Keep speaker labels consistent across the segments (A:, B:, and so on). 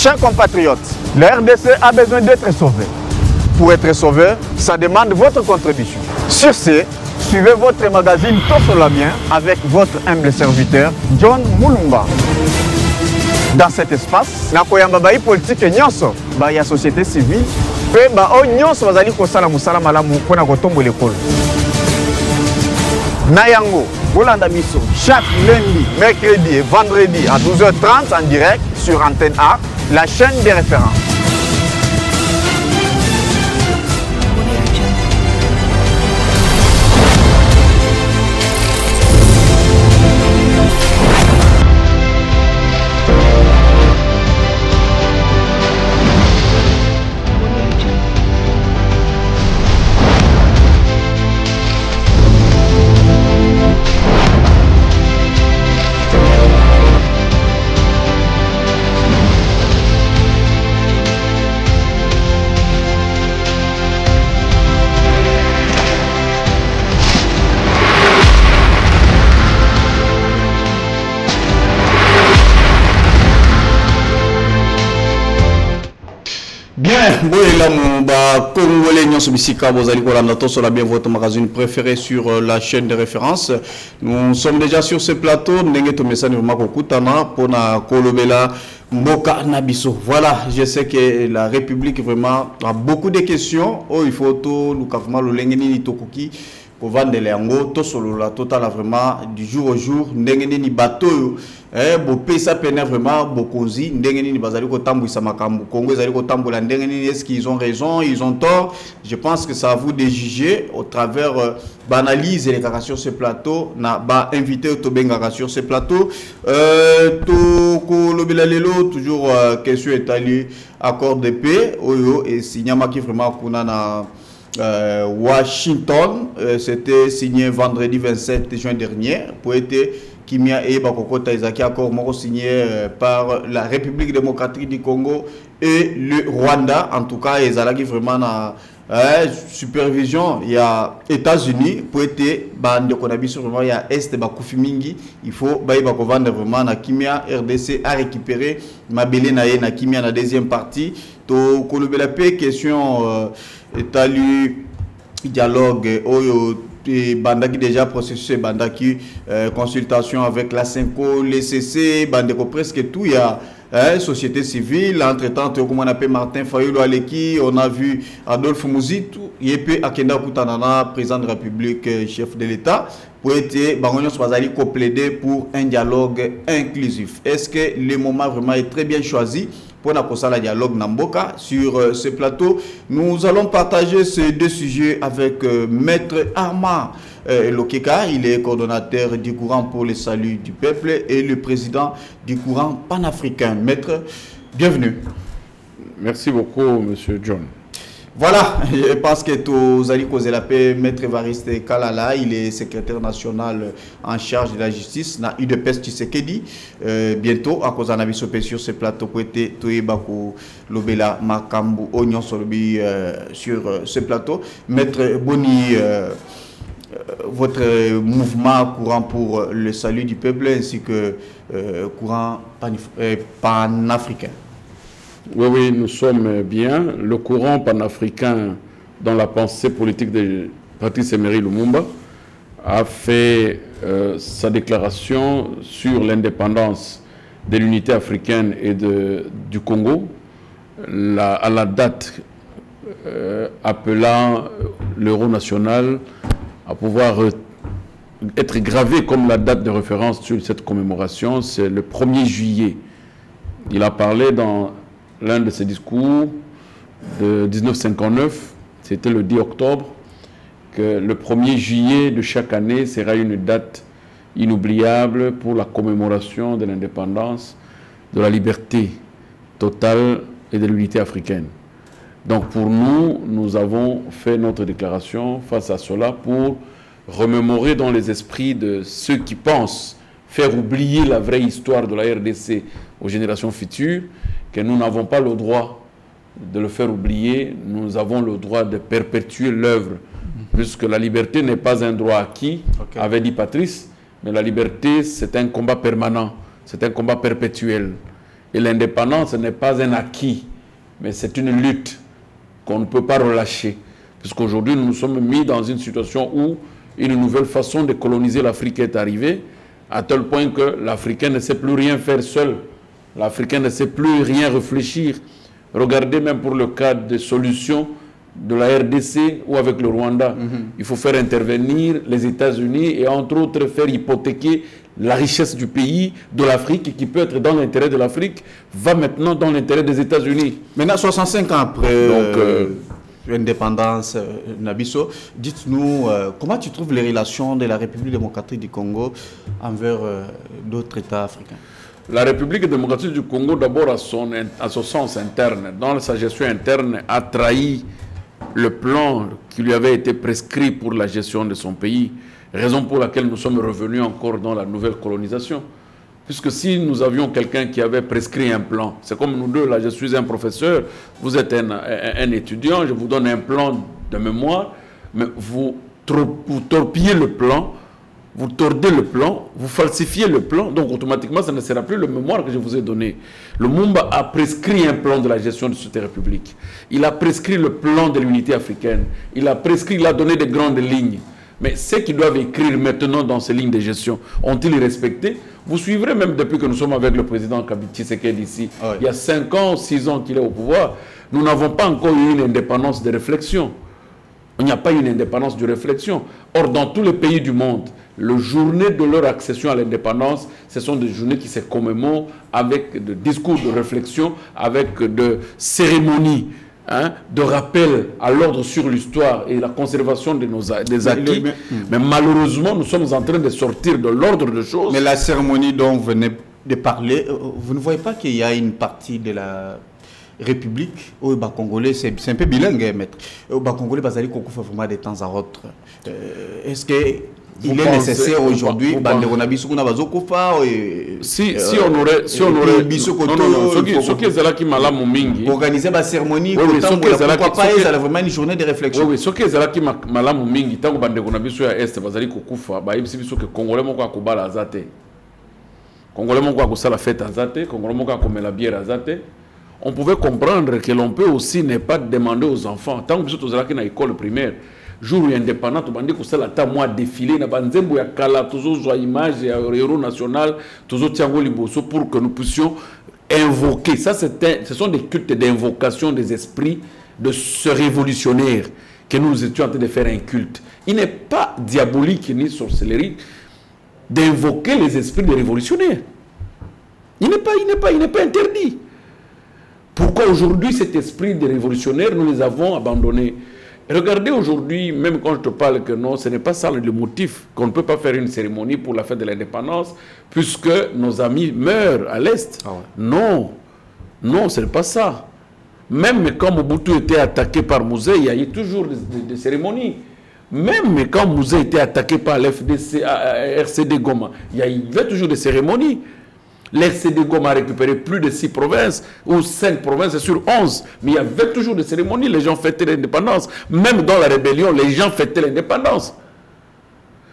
A: Chers compatriotes, la RDC a besoin d'être sauvée. Pour être sauvé, ça demande votre contribution. Sur ce, suivez votre magazine Tossolamien avec votre humble serviteur, John Mulumba. Dans cet espace, nakoyamba bai politique nyonso, ba ya société civile, pe ba o nyonso bazali kosala musala malamu pona kotombola ekolo. Nayango, Bolanda Misso, chaque lundi, mercredi et vendredi à 12h30 en direct sur Antenne A, la chaîne des références.
B: Congolais, votre magazine préféré sur la chaîne de référence. Nous sommes déjà sur ce plateau. Voilà, je sais que la République vraiment a beaucoup de questions. Oh, il faut tout nous pour vendre les angos, tout solo la total vraiment du jour au jour, n'engeni ni bateau, bo pesa pena vraiment bokozi, n'engeni ni bazali ko tambu isamakambu, Congo bazali ko tambu la n'engeni est-ce qu'ils ont raison, ils ont tort. Je pense que c'est à vous de juger au travers d'analyse les cas sur ce plateau, na ba invité au benga sur ce plateau, to ko lobela lelo toujours question étalue accord de paix, oyo et signama qui vraiment kuna na Washington, c'était signé vendredi 27 juin dernier pour être Kimia et Bakokota Isaki, accord signé par la République démocratique du Congo et le Rwanda. En tout cas, ils ont vraiment supervision. Il y a États-Unis pour être bande de sur vraiment il y a Est Bakufimingi. Il faut vendre vraiment na Kimia RDC à récupérer Mabele na Kimia na deuxième partie. To kolobela pe question étalu dialogue oyo bandaki déjà processus bandaki consultation avec la Cinco, les CC, bandeko presque tout il y a société civile, entre-temps comme on appelle Martin Fayulu Aleki, on a vu Adolphe Mouzitu, Yepe Akenda Koutanana, président de la République, chef de l'État, pour être Bangonyo Swazali plaider pour un dialogue inclusif. Est-ce que le moment vraiment est très bien choisi pour la dialogue Namboka sur ce plateau? Nous allons partager ces deux sujets avec Maître Armand Lokeka. Il est coordonnateur du courant pour le salut du peuple et le président du courant panafricain. Maître, bienvenue.
C: Merci beaucoup, Monsieur John.
B: Voilà, je pense que tous allez causer la paix. Maître Evariste Kalala, il est secrétaire national en charge de la justice. Na UDPS Tshisekedi. Bientôt, à cause d'un avis sur ce plateau, pour être Toyebako Lobela Makambu Onyon Solobi sur ce plateau. Maître Boni, votre mouvement courant pour le salut du peuple ainsi que courant panafricain.
C: Oui, nous sommes bien. Le courant panafricain dans la pensée politique de Patrice Emery Lumumba a fait sa déclaration sur l'indépendance de l'unité africaine et du Congo à la date appelant l'euro national à pouvoir être gravé comme la date de référence sur cette commémoration. C'est le 1er juillet. Il a parlé dans l'un de ses discours de 1959, c'était le 10 octobre, que le 1er juillet de chaque année sera une date inoubliable pour la commémoration de l'indépendance, de la liberté totale et de l'unité africaine. Donc pour nous, nous avons fait notre déclaration face à cela pour remémorer dans les esprits de ceux qui pensent faire oublier la vraie histoire de la RDC aux générations futures, que nous n'avons pas le droit de le faire oublier, nous avons le droit de perpétuer l'œuvre, puisque la liberté n'est pas un droit acquis, avait dit Patrice, mais la liberté c'est un combat permanent, c'est un combat perpétuel. Et l'indépendance n'est pas un acquis, mais c'est une lutte qu'on ne peut pas relâcher. Puisqu'aujourd'hui, nous nous sommes mis dans une situation où une nouvelle façon de coloniser l'Afrique est arrivée, à tel point que l'Africain ne sait plus rien faire seul. L'Africain ne sait plus rien réfléchir. Regardez même pour le cas des solutions de la RDC ou avec le Rwanda. Il faut faire intervenir les États-Unis et entre autres faire hypothéquer la richesse du pays, de l'Afrique, qui peut être dans l'intérêt de l'Afrique, va maintenant dans l'intérêt des États-Unis.
B: Maintenant, 65 ans après l'indépendance, Nabisso, dites-nous, comment tu trouves les relations de la République démocratique du Congo envers d'autres États africains?
C: La République démocratique du Congo, d'abord à son sens interne, dans sa gestion interne, a trahi le plan qui lui avait été prescrit pour la gestion de son pays, raison pour laquelle nous sommes revenus encore dans la nouvelle colonisation. Puisque si nous avions quelqu'un qui avait prescrit un plan, c'est comme nous deux, là je suis un professeur, vous êtes un étudiant, je vous donne un plan de mémoire, mais vous torpillez le plan, vous tordez le plan, vous falsifiez le plan, donc automatiquement ça ne sera plus le mémoire que je vous ai donné. Le Mumba a prescrit un plan de la gestion de cette république. Il a prescrit le plan de l'unité africaine. Il a prescrit, il a donné des grandes lignes. Mais ceux qui doivent écrire maintenant dans ces lignes de gestion, ont-ils respecté? Vous suivrez même depuis que nous sommes avec le président Tshisekedi ici. Oui. Il y a 5 ans, 6 ans qu'il est au pouvoir, nous n'avons pas encore eu une indépendance de réflexion. Il n'y a pas une indépendance de réflexion. Or, dans tous les pays du monde, les journées de leur accession à l'indépendance, ce sont des journées qui se commémorent avec des discours de réflexion, avec de cérémonies, hein, de rappel à l'ordre sur l'histoire et la conservation de des acquis. Mais malheureusement, nous sommes en train de sortir de l'ordre des choses.
B: Mais la cérémonie dont vous venez de parler, vous ne voyez pas qu'il y a une partie de la République au Congolais, c'est un peu bilingue, maître. Au Congolais, Bazali Kokufa vraiment de temps à autre. Est-ce que il est nécessaire aujourd'hui,
C: si on aurait, ce qui est là qui m'a mingi,
B: organiser ma cérémonie, pourquoi pas ils allaient vraiment une journée de réflexion.
C: Oui, ce qui est là qui m'a mingi, tant que bande Gonabiso à est, Bazali Kokufa, bah il que Congolais mon quoi kubala azate, Congolais mon quoi kusala fête azate, Congolais mon quoi comme la bière azate. On pouvait comprendre que l'on peut aussi ne pas demander aux enfants, tant que vous êtes à l'école primaire, jour où indépendant, tu bandit que ça la moi défilé, na banzembo ya kala, toujours image ya héros national, toujours tiango liboso pour que nous puissions invoquer. Ça, ce sont des cultes d'invocation des esprits de ce révolutionnaire que nous étions en train de faire un culte. Il n'est pas diabolique ni sorcellerie d'invoquer les esprits des révolutionnaires. Il n'est pas interdit. Pourquoi aujourd'hui cet esprit des révolutionnaires, nous les avons abandonnés? Regardez aujourd'hui, même quand je te parle que non, ce n'est pas ça le motif, qu'on ne peut pas faire une cérémonie pour la fête de l'indépendance, puisque nos amis meurent à l'Est. Ah ouais. Non, non, ce n'est pas ça. Même quand Mobutu était attaqué par Mouzé, il y a eu toujours des cérémonies. Même quand Mouzé était attaqué par l'FDC, RCD Goma, il y avait toujours des cérémonies. L'RCD Goma a récupéré plus de 6 provinces, ou 5 provinces sur 11. Mais il y avait toujours des cérémonies, les gens fêtaient l'indépendance. Même dans la rébellion, les gens fêtaient l'indépendance.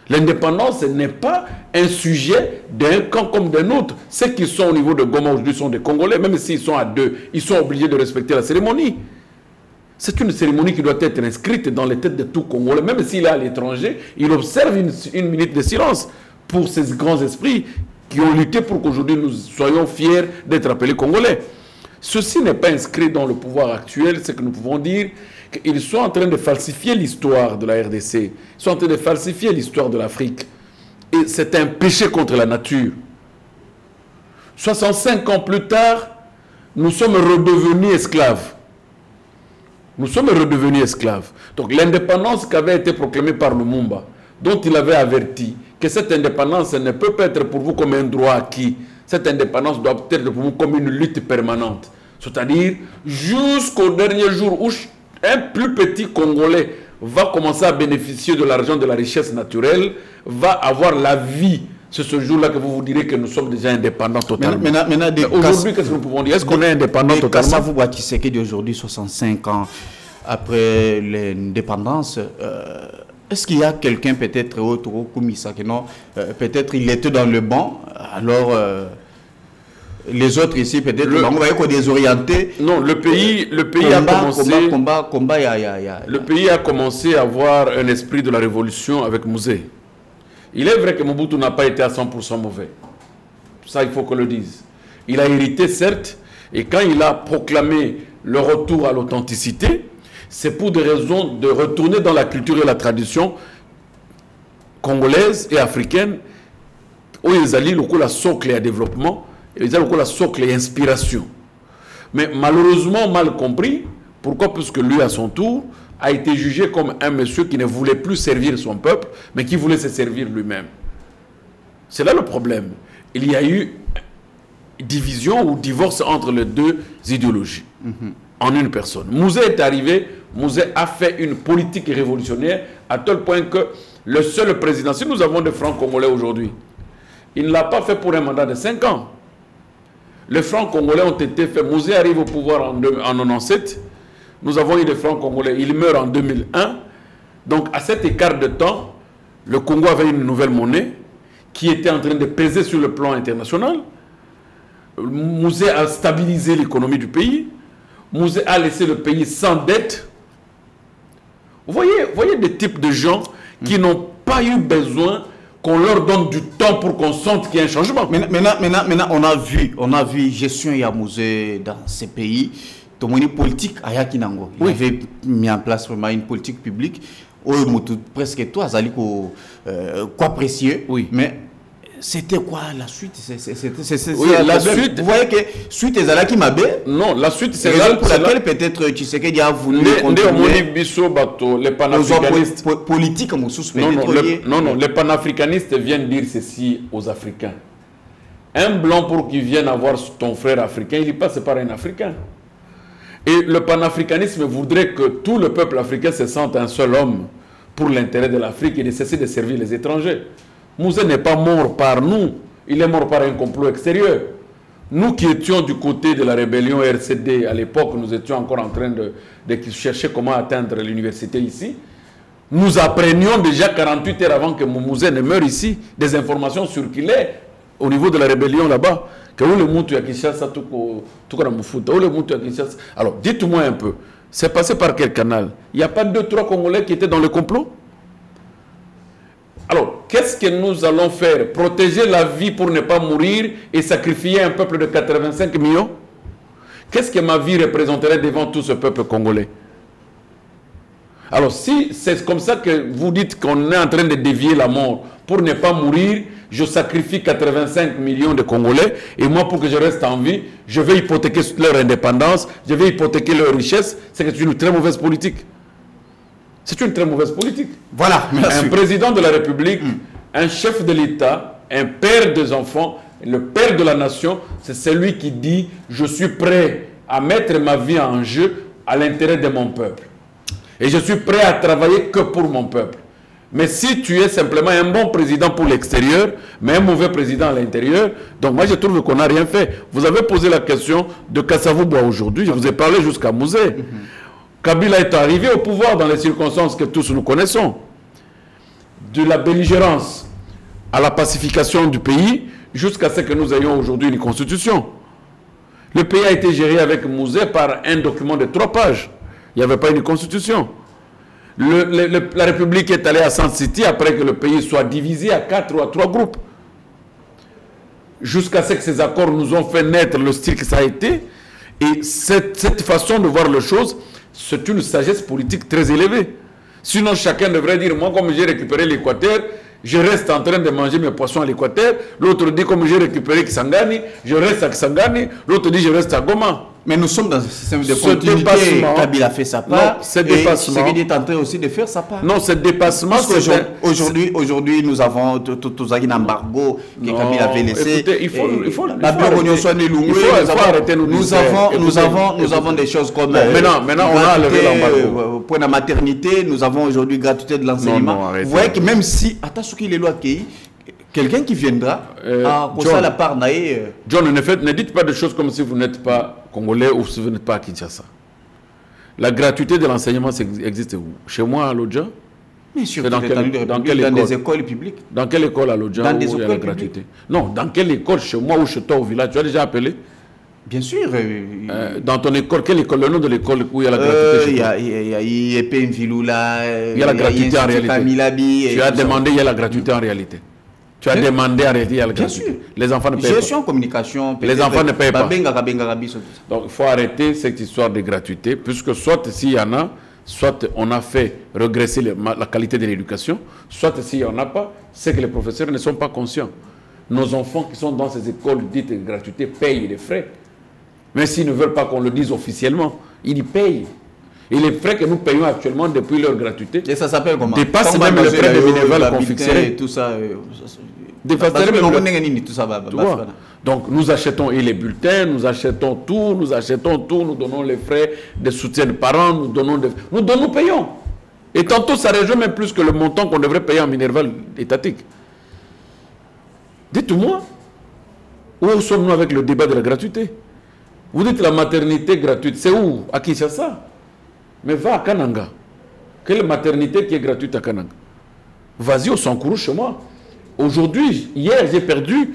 C: L'indépendance n'est pas un sujet d'un camp comme d'un autre. Ceux qui sont au niveau de Goma aujourd'hui sont des Congolais, même s'ils sont à 2, ils sont obligés de respecter la cérémonie. C'est une cérémonie qui doit être inscrite dans les têtes de tout Congolais. Même s'il est à l'étranger, il observe une minute de silence pour ces grands esprits qui ont lutté pour qu'aujourd'hui nous soyons fiers d'être appelés Congolais. Ceci n'est pas inscrit dans le pouvoir actuel, c'est que nous pouvons dire qu'ils sont en train de falsifier l'histoire de la RDC, ils sont en train de falsifier l'histoire de l'Afrique. Et c'est un péché contre la nature. 65 ans plus tard, nous sommes redevenus esclaves. Nous sommes redevenus esclaves. Donc l'indépendance qui avait été proclamée par Lumumba, dont il avait averti que cette indépendance ne peut pas être pour vous comme un droit acquis. Cette indépendance doit être pour vous comme une lutte permanente. C'est-à-dire jusqu'au dernier jour où un plus petit Congolais va commencer à bénéficier de l'argent, de la richesse naturelle, va avoir la vie. C'est ce jour-là que vous vous direz que nous sommes déjà indépendants totalement. Aujourd'hui, qu'est-ce que nous pouvons dire? Est-ce qu'on est indépendant totalement?
B: Kassavou Tshisekedi d'aujourd'hui, 65 ans après l'indépendance, est-ce qu'il y a quelqu'un peut-être autre comme ça que non, peut-être il était dans le banc, alors les autres ici, peut-être, on va être désorientés.
C: Non, le pays a commencé... Le pays a commencé à avoir un esprit de la révolution avec Mouzé. Il est vrai que Mobutu n'a pas été à 100% mauvais. Ça, il faut qu'on le dise. Il a hérité, certes, et quand il a proclamé le retour à l'authenticité, c'est pour des raisons de retourner dans la culture et la tradition congolaise et africaine, où ils allaient le socle et développement, ils allaient le socle et inspiration. Mais malheureusement, mal compris, pourquoi? Puisque lui, à son tour, a été jugé comme un monsieur qui ne voulait plus servir son peuple, mais qui voulait se servir lui-même. C'est là le problème. Il y a eu division ou divorce entre les deux idéologies en une personne. Mouzé est arrivé, Mouzé a fait une politique révolutionnaire à tel point que le seul président, si nous avons des francs congolais aujourd'hui, il ne l'a pas fait pour un mandat de 5 ans. Les francs congolais ont été faits. Mouzé arrive au pouvoir en 1997. Nous avons eu des francs congolais. Il meurt en 2001. Donc, à cet écart de temps, le Congo avait une nouvelle monnaie qui était en train de peser sur le plan international. Mouzé a stabilisé l'économie du pays. Mouzé a laissé le pays sans dette. Vous voyez des types de gens qui n'ont pas eu besoin qu'on leur donne du temps pour qu'on sente qu'il y a un changement.
B: Maintenant, on a vu gestion Mouzé dans ces pays. Tomoni politique à Yakinango. Il avait mis en place vraiment une politique publique. Presque toi, Zali, quoi précieux.
C: Oui.
B: Mais c'était quoi la suite?
C: La suite.
B: Vous voyez que suite est Zala qui m'a bé.
C: Non, la suite c'est
B: raison pour laquelle peut-être tu sais qu'il a voulu continuer.
C: Les panafricanistes.
B: Politique comme
C: non, les panafricanistes viennent dire ceci aux Africains. Un blanc pour qu'il vienne avoir ton frère africain, il passe par un Africain. Et le panafricanisme voudrait que tout le peuple africain se sente un seul homme pour l'intérêt de l'Afrique et de cesser de servir les étrangers. Mouzé n'est pas mort par nous, il est mort par un complot extérieur. Nous qui étions du côté de la rébellion RCD, à l'époque, nous étions encore en train de chercher comment atteindre l'université ici. Nous apprenions déjà 48 heures avant que Mouzé ne meure ici, des informations circulaient au niveau de la rébellion là-bas. Alors, dites-moi un peu, c'est passé par quel canal? Il n'y a pas 2-3 Congolais qui étaient dans le complot? Alors, qu'est-ce que nous allons faire? Protéger la vie pour ne pas mourir et sacrifier un peuple de 85 millions? Qu'est-ce que ma vie représenterait devant tout ce peuple congolais? Alors, si c'est comme ça que vous dites qu'on est en train de dévier la mort pour ne pas mourir, je sacrifie 85 millions de Congolais et moi, pour que je reste en vie, je vais hypothéquer leur indépendance, je vais hypothéquer leur richesse. C'est une très mauvaise politique. C'est une très mauvaise politique.
B: Voilà.
C: Un président de la République, un chef de l'État, un père des enfants, le père de la nation, c'est celui qui dit « Je suis prêt à mettre ma vie en jeu à l'intérêt de mon peuple. Et je suis prêt à travailler que pour mon peuple. » Mais si tu es simplement un bon président pour l'extérieur, mais un mauvais président à l'intérieur, donc moi je trouve qu'on n'a rien fait. Vous avez posé la question de Kassavouboua aujourd'hui, je vous ai parlé jusqu'à Mouzé. Kabila est arrivé au pouvoir dans les circonstances que tous nous connaissons. De la belligérance à la pacification du pays, jusqu'à ce que nous ayons aujourd'hui une constitution. Le pays a été géré avec Mouzé par un document de 3 pages. Il n'y avait pas une constitution. La République est allée à San City après que le pays soit divisé à 4 ou à 3 groupes. Jusqu'à ce que ces accords nous ont fait naître le style que ça a été. Et cette façon de voir les choses, c'est une sagesse politique très élevée. Sinon, chacun devrait dire, moi, comme j'ai récupéré l'Équateur, je reste en train de manger mes poissons à l'Équateur. L'autre dit, comme j'ai récupéré Kisangani, je reste à Kisangani. L'autre dit, je reste à Goma.
B: Mais nous sommes dans un système de continuité. Kabila fait sa part. Ce est en train aussi de faire sa part.
C: Non, ce dépassement...
B: Aujourd'hui, nous avons tout un embargo que Kabila avait laissé.
C: Écoutez, il faut
B: arrêter. Nous avons des choses comme...
C: Maintenant, on a levé l'embargo.
B: Pour la maternité, nous avons aujourd'hui gratuité de l'enseignement. Vous voyez que même si... Attention qu'il est loin qui... Quelqu'un qui viendra à John, la part
C: John, en effet, ne dites pas des choses comme si vous n'êtes pas congolais ou si vous n'êtes pas à Kinshasa. La gratuité de l'enseignement existe où? Chez moi, à l'Odja?
B: Mais surtout dans des écoles publiques.
C: Dans quelle école à Lodja où il y a la gratuité? Non, dans quelle école, chez moi ou chez toi au village? Tu as déjà appelé?
B: Bien sûr.
C: Dans ton école, quelle école? Le nom de l'école où il y a la gratuité?
B: Il y a Vilula,
C: il y a la gratuité en réalité. Tu as demandé, il y a la gratuité en réalité. Tu as demandé en réalité, il y a la gratuité.
B: Bien sûr.
C: Les enfants ne payent pas.
B: Gestion, communication.
C: Les enfants ne payent pas.
B: Donc
C: il faut arrêter cette histoire de gratuité, puisque soit s'il y en a, soit on a fait regresser la qualité de l'éducation, soit s'il n'y en a pas, c'est que les professeurs ne sont pas conscients. Nos enfants qui sont dans ces écoles dites de gratuité payent les frais. Mais s'ils ne veulent pas qu'on le dise officiellement, ils y payent. Et les frais que nous payons actuellement depuis leur gratuité,
B: et ça s'appelle comment?
C: Dépassent même les frais de Minerval qu'on fixerait.
B: Tout ça.
C: Donc nous achetons les bulletins, nous achetons tout, nous donnons les frais de soutien de parents, nous payons. Et tantôt ça rejoint même plus que le montant qu'on devrait payer en Minerval étatique. Dites-moi, où sommes-nous avec le débat de la gratuité? Vous dites la maternité gratuite, c'est où? À Kinshasa? Mais va à Kananga. Quelle maternité qui est gratuite à Kananga? Vas-y au Sankourou chez moi. Aujourd'hui, hier, j'ai perdu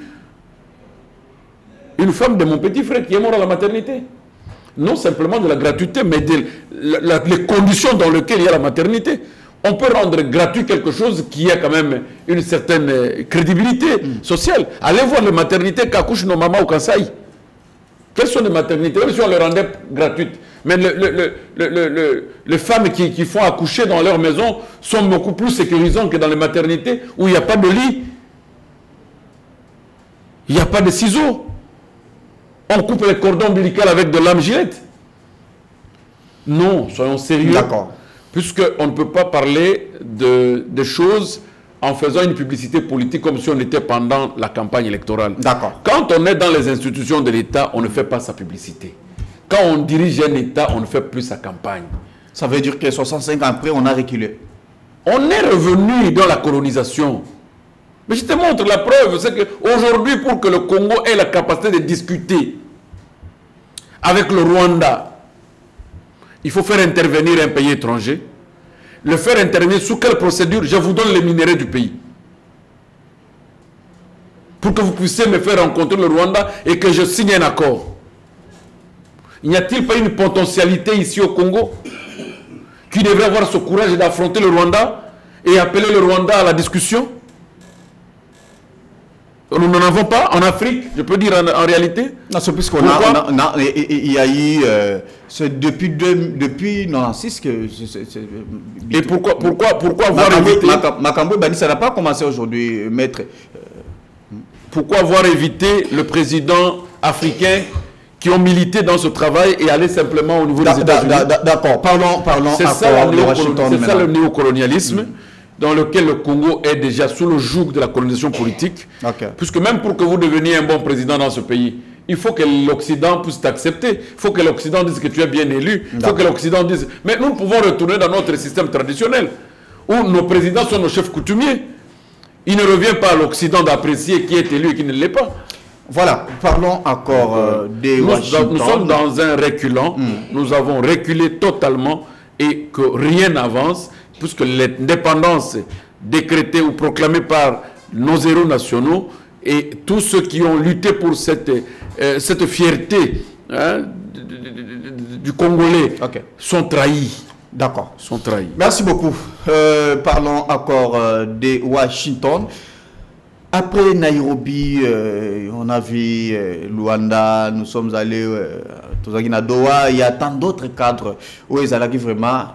C: une femme de mon petit frère qui est morte à la maternité. Non simplement de la gratuité, mais les conditions dans lesquelles il y a la maternité. On peut rendre gratuit quelque chose qui a quand même une certaine crédibilité sociale. Allez voir les maternités qu'accouchent nos mamans au Kansai. Quelles sont les maternités? Même si on les rendait gratuites. Mais les femmes qui font accoucher dans leur maison sont beaucoup plus sécurisantes que dans les maternités où il n'y a pas de lit. Il n'y a pas de ciseaux. On coupe les cordons ombilicaux avec de lame gilette. Non, soyons sérieux.
B: D'accord.
C: Puisqu'on ne peut pas parler de choses en faisant une publicité politique comme si on était pendant la campagne électorale.
B: D'accord.
C: Quand on est dans les institutions de l'État, on ne fait pas sa publicité. Quand on dirige un État, on ne fait plus sa campagne.
B: Ça veut dire que 65 ans après, on a reculé.
C: On est revenu dans la colonisation. Mais je te montre la preuve, c'est qu'aujourd'hui, pour que le Congo ait la capacité de discuter avec le Rwanda, il faut faire intervenir un pays étranger. Le faire intervenir sous quelle procédure? Je vous donne les minéraux du pays. Pour que vous puissiez me faire rencontrer le Rwanda et que je signe un accord. N'y a-t-il pas une potentialité ici au Congo qui devrait avoir ce courage d'affronter le Rwanda et appeler le Rwanda à la discussion? Nous n'en avons pas en Afrique, je peux dire en réalité.
B: Non, c'est puisqu'on il y a eu, c'est depuis 96 que...
C: Et pourquoi avoir évité...
B: Makambo Bani, ça n'a pas commencé aujourd'hui, maître.
C: Pourquoi avoir évité le président africain qui ont milité dans ce travail et aller simplement au niveau des États-Unis?
B: D'accord, parlons
C: c'est ça le néocolonialisme. Dans lequel le Congo est déjà sous le joug de la colonisation politique. Okay. Puisque même pour que vous deveniez un bon président dans ce pays, il faut que l'Occident puisse t'accepter. Il faut que l'Occident dise que tu es bien élu. Il faut que l'Occident dise... Mais nous pouvons retourner dans notre système traditionnel, où nos présidents sont nos chefs coutumiers. Il ne revient pas à l'Occident d'apprécier qui est élu et qui ne l'est pas.
B: Voilà, parlons encore des Washington.
C: Nous sommes dans un reculant. Nous avons reculé totalement et que rien n'avance. Puisque l'indépendance décrétée ou proclamée par nos héros nationaux et tous ceux qui ont lutté pour cette fierté du Congolais sont trahis.
B: D'accord.
C: Sont trahis.
B: Merci beaucoup. Parlons encore de Washington. Après Nairobi, on a vu Luanda, nous sommes allés à Doha. Il y a tant d'autres cadres où ils allaient vraiment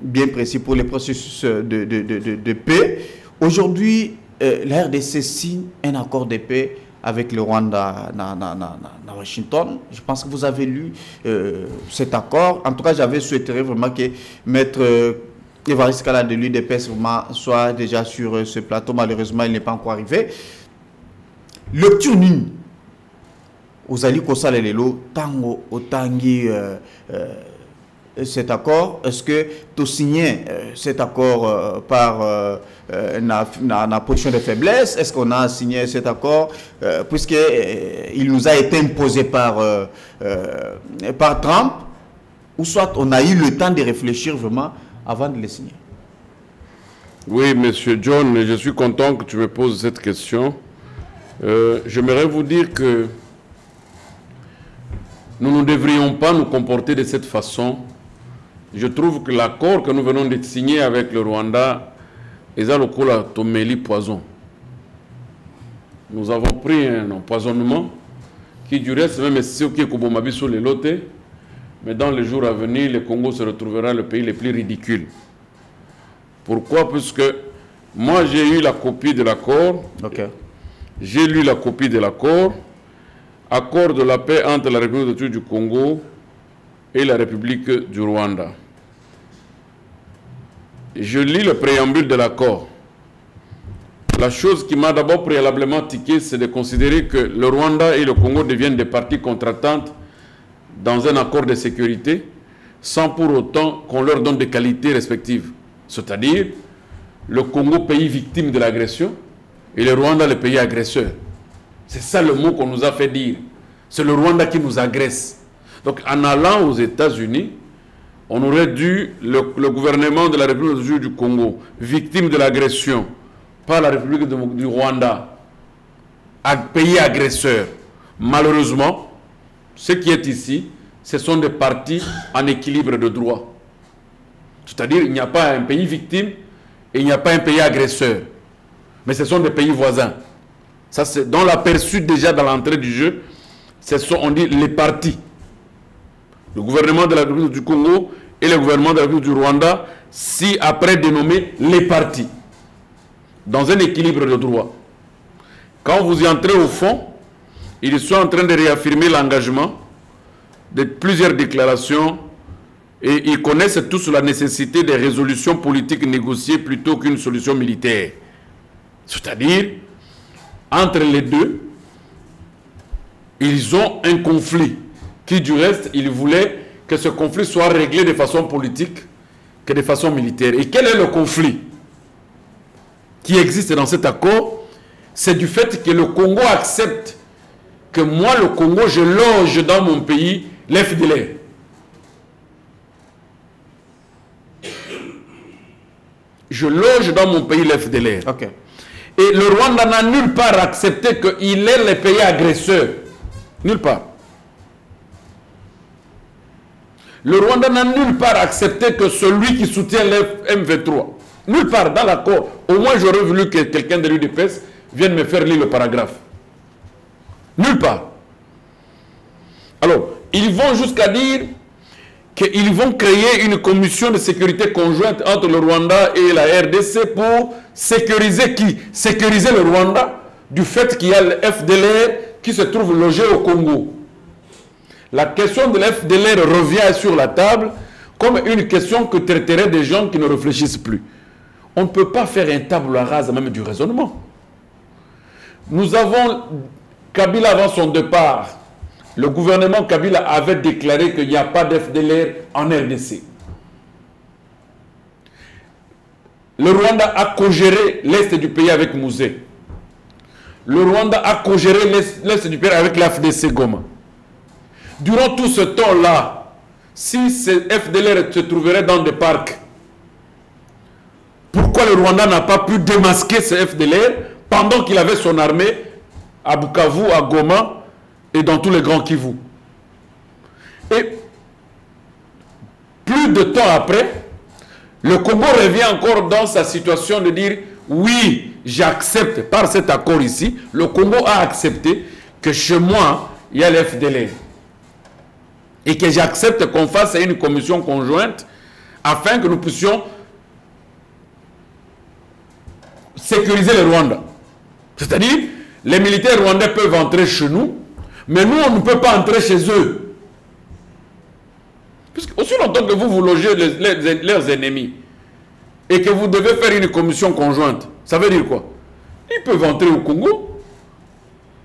B: bien précis pour les processus de paix. Aujourd'hui, la RDC signe un accord de paix avec le Rwanda à Washington. Je pense que vous avez lu cet accord. En tout cas, j'avais souhaité vraiment que Maître Évariste Kala de l'UDPS soit déjà sur ce plateau. Malheureusement, il n'est pas encore arrivé. Lecture nune. Vous allez Kosala Lelo, Tango, Otangi, cet accord, est-ce que tu signes cet accord par la position de faiblesse? Est-ce qu'on a signé cet accord puisqu'il nous a été imposé par Trump, ou soit on a eu le temps de réfléchir vraiment avant de le signer?
C: Oui, Monsieur John, je suis content que tu me poses cette question. J'aimerais vous dire que nous ne devrions pas nous comporter de cette façon. Je trouve que l'accord que nous venons de signer avec le Rwanda est à l'okola tomeli poison. Nous avons pris un empoisonnement qui du reste, même si c'est Kobomabi sur les lotés, mais dans les jours à venir, le Congo se retrouvera le pays le plus ridicule. Pourquoi? Puisque moi j'ai eu la copie de l'accord.
B: Okay.
C: J'ai lu la copie de l'accord. Accord de la paix entre la République du Congo et la République du Rwanda. Je lis le préambule de l'accord. La chose qui m'a d'abord préalablement tiqué, c'est de considérer que le Rwanda et le Congo deviennent des parties contractantes dans un accord de sécurité, sans pour autant qu'on leur donne des qualités respectives. C'est-à-dire, le Congo, pays victime de l'agression, et le Rwanda, le pays agresseur. C'est ça le mot qu'on nous a fait dire. C'est le Rwanda qui nous agresse. Donc, en allant aux États-Unis, on aurait dû, le gouvernement de la République du Congo, victime de l'agression par la République du Rwanda, pays agresseur. Malheureusement, ce qui est ici, ce sont des parties en équilibre de droit. C'est-à-dire, il n'y a pas un pays victime et il n'y a pas un pays agresseur. Mais ce sont des pays voisins. Ça, c'est dans l'aperçu déjà dans l'entrée du jeu. Ce sont, on dit, les partis. Le gouvernement de la République du Congo et le gouvernement de la République du Rwanda, si après dénommés les partis, dans un équilibre de droit. Quand vous y entrez au fond, ils sont en train de réaffirmer l'engagement de plusieurs déclarations et ils connaissent tous la nécessité des résolutions politiques négociées plutôt qu'une solution militaire. C'est-à-dire, entre les deux, ils ont un conflit qui, du reste, ils voulaient que ce conflit soit réglé de façon politique que de façon militaire. Et quel est le conflit qui existe dans cet accord? C'est du fait que le Congo accepte que moi, le Congo, je loge dans mon pays l'FDLR. Je loge dans mon pays l'FDLR.
B: Okay.
C: Et le Rwanda n'a nulle part accepté qu'il est le pays agresseur. Nulle part. Le Rwanda n'a nulle part accepté que celui qui soutient le M23. Nulle part dans l'accord. Au moins, j'aurais voulu que quelqu'un de l'UDPS vienne me faire lire le paragraphe. Nulle part. Alors, ils vont jusqu'à dire qu'ils vont créer une commission de sécurité conjointe entre le Rwanda et la RDC pour sécuriser qui? Sécuriser le Rwanda du fait qu'il y a le FDLR qui se trouve logé au Congo. La question de l'FDLR revient sur la table comme une question que traiteraient des gens qui ne réfléchissent plus. On ne peut pas faire un tabula rasa même du raisonnement. Nous avons, Kabila avant son départ, le gouvernement Kabila avait déclaré qu'il n'y a pas d'FDLR en RDC. Le Rwanda a co-géré l'Est du pays avec Mouzé. Le Rwanda a co-géré l'Est du pays avec l'AFDC Goma. Durant tout ce temps-là, si ces FDLR se trouveraient dans des parcs, pourquoi le Rwanda n'a pas pu démasquer ces FDLR pendant qu'il avait son armée à Bukavu, à Goma et dans tous les grands Kivu? Et plus de temps après, le Congo revient encore dans sa situation de dire oui, j'accepte par cet accord ici, le Congo a accepté que chez moi, il y a les FDLR. Et que j'accepte qu'on fasse une commission conjointe afin que nous puissions sécuriser le Rwanda. C'est-à-dire, les militaires rwandais peuvent entrer chez nous, mais nous, on ne peut pas entrer chez eux. Puisque aussi longtemps que vous logez leurs ennemis et que vous devez faire une commission conjointe, ça veut dire quoi? Ils peuvent entrer au Congo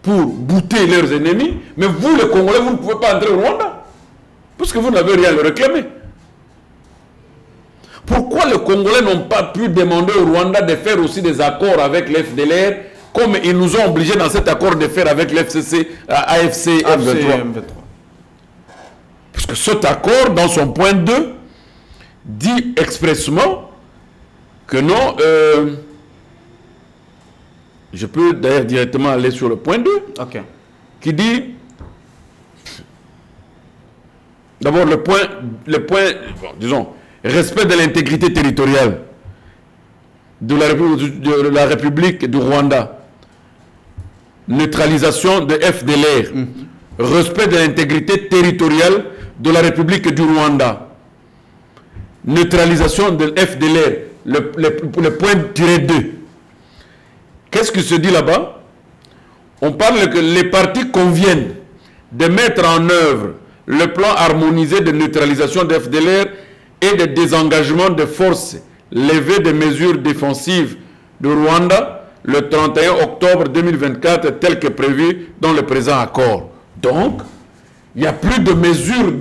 C: pour bouter leurs ennemis, mais vous, les Congolais, vous ne pouvez pas entrer au Rwanda. Parce que vous n'avez rien à le réclamer. Pourquoi les Congolais n'ont pas pu demander au Rwanda de faire aussi des accords avec l'FDLR, comme ils nous ont obligés dans cet accord de faire avec l'FCC, AFC M23? Parce que cet accord, dans son point 2, dit expressément que non, je peux d'ailleurs directement aller sur le point 2, qui dit, d'abord le point bon, disons, respect de l'intégrité territoriale de la République du Rwanda, neutralisation de FDLR, respect de l'intégrité territoriale de la République du Rwanda, neutralisation de FDLR, le point tiré 2. Qu'est-ce qui se dit là-bas? On parle que les partis conviennent de mettre en œuvre le plan harmonisé de neutralisation de FDLR et de désengagement de forces levées des mesures défensives de Rwanda le 31 octobre 2024 tel que prévu dans le présent accord. Donc, il n'y a plus de mesures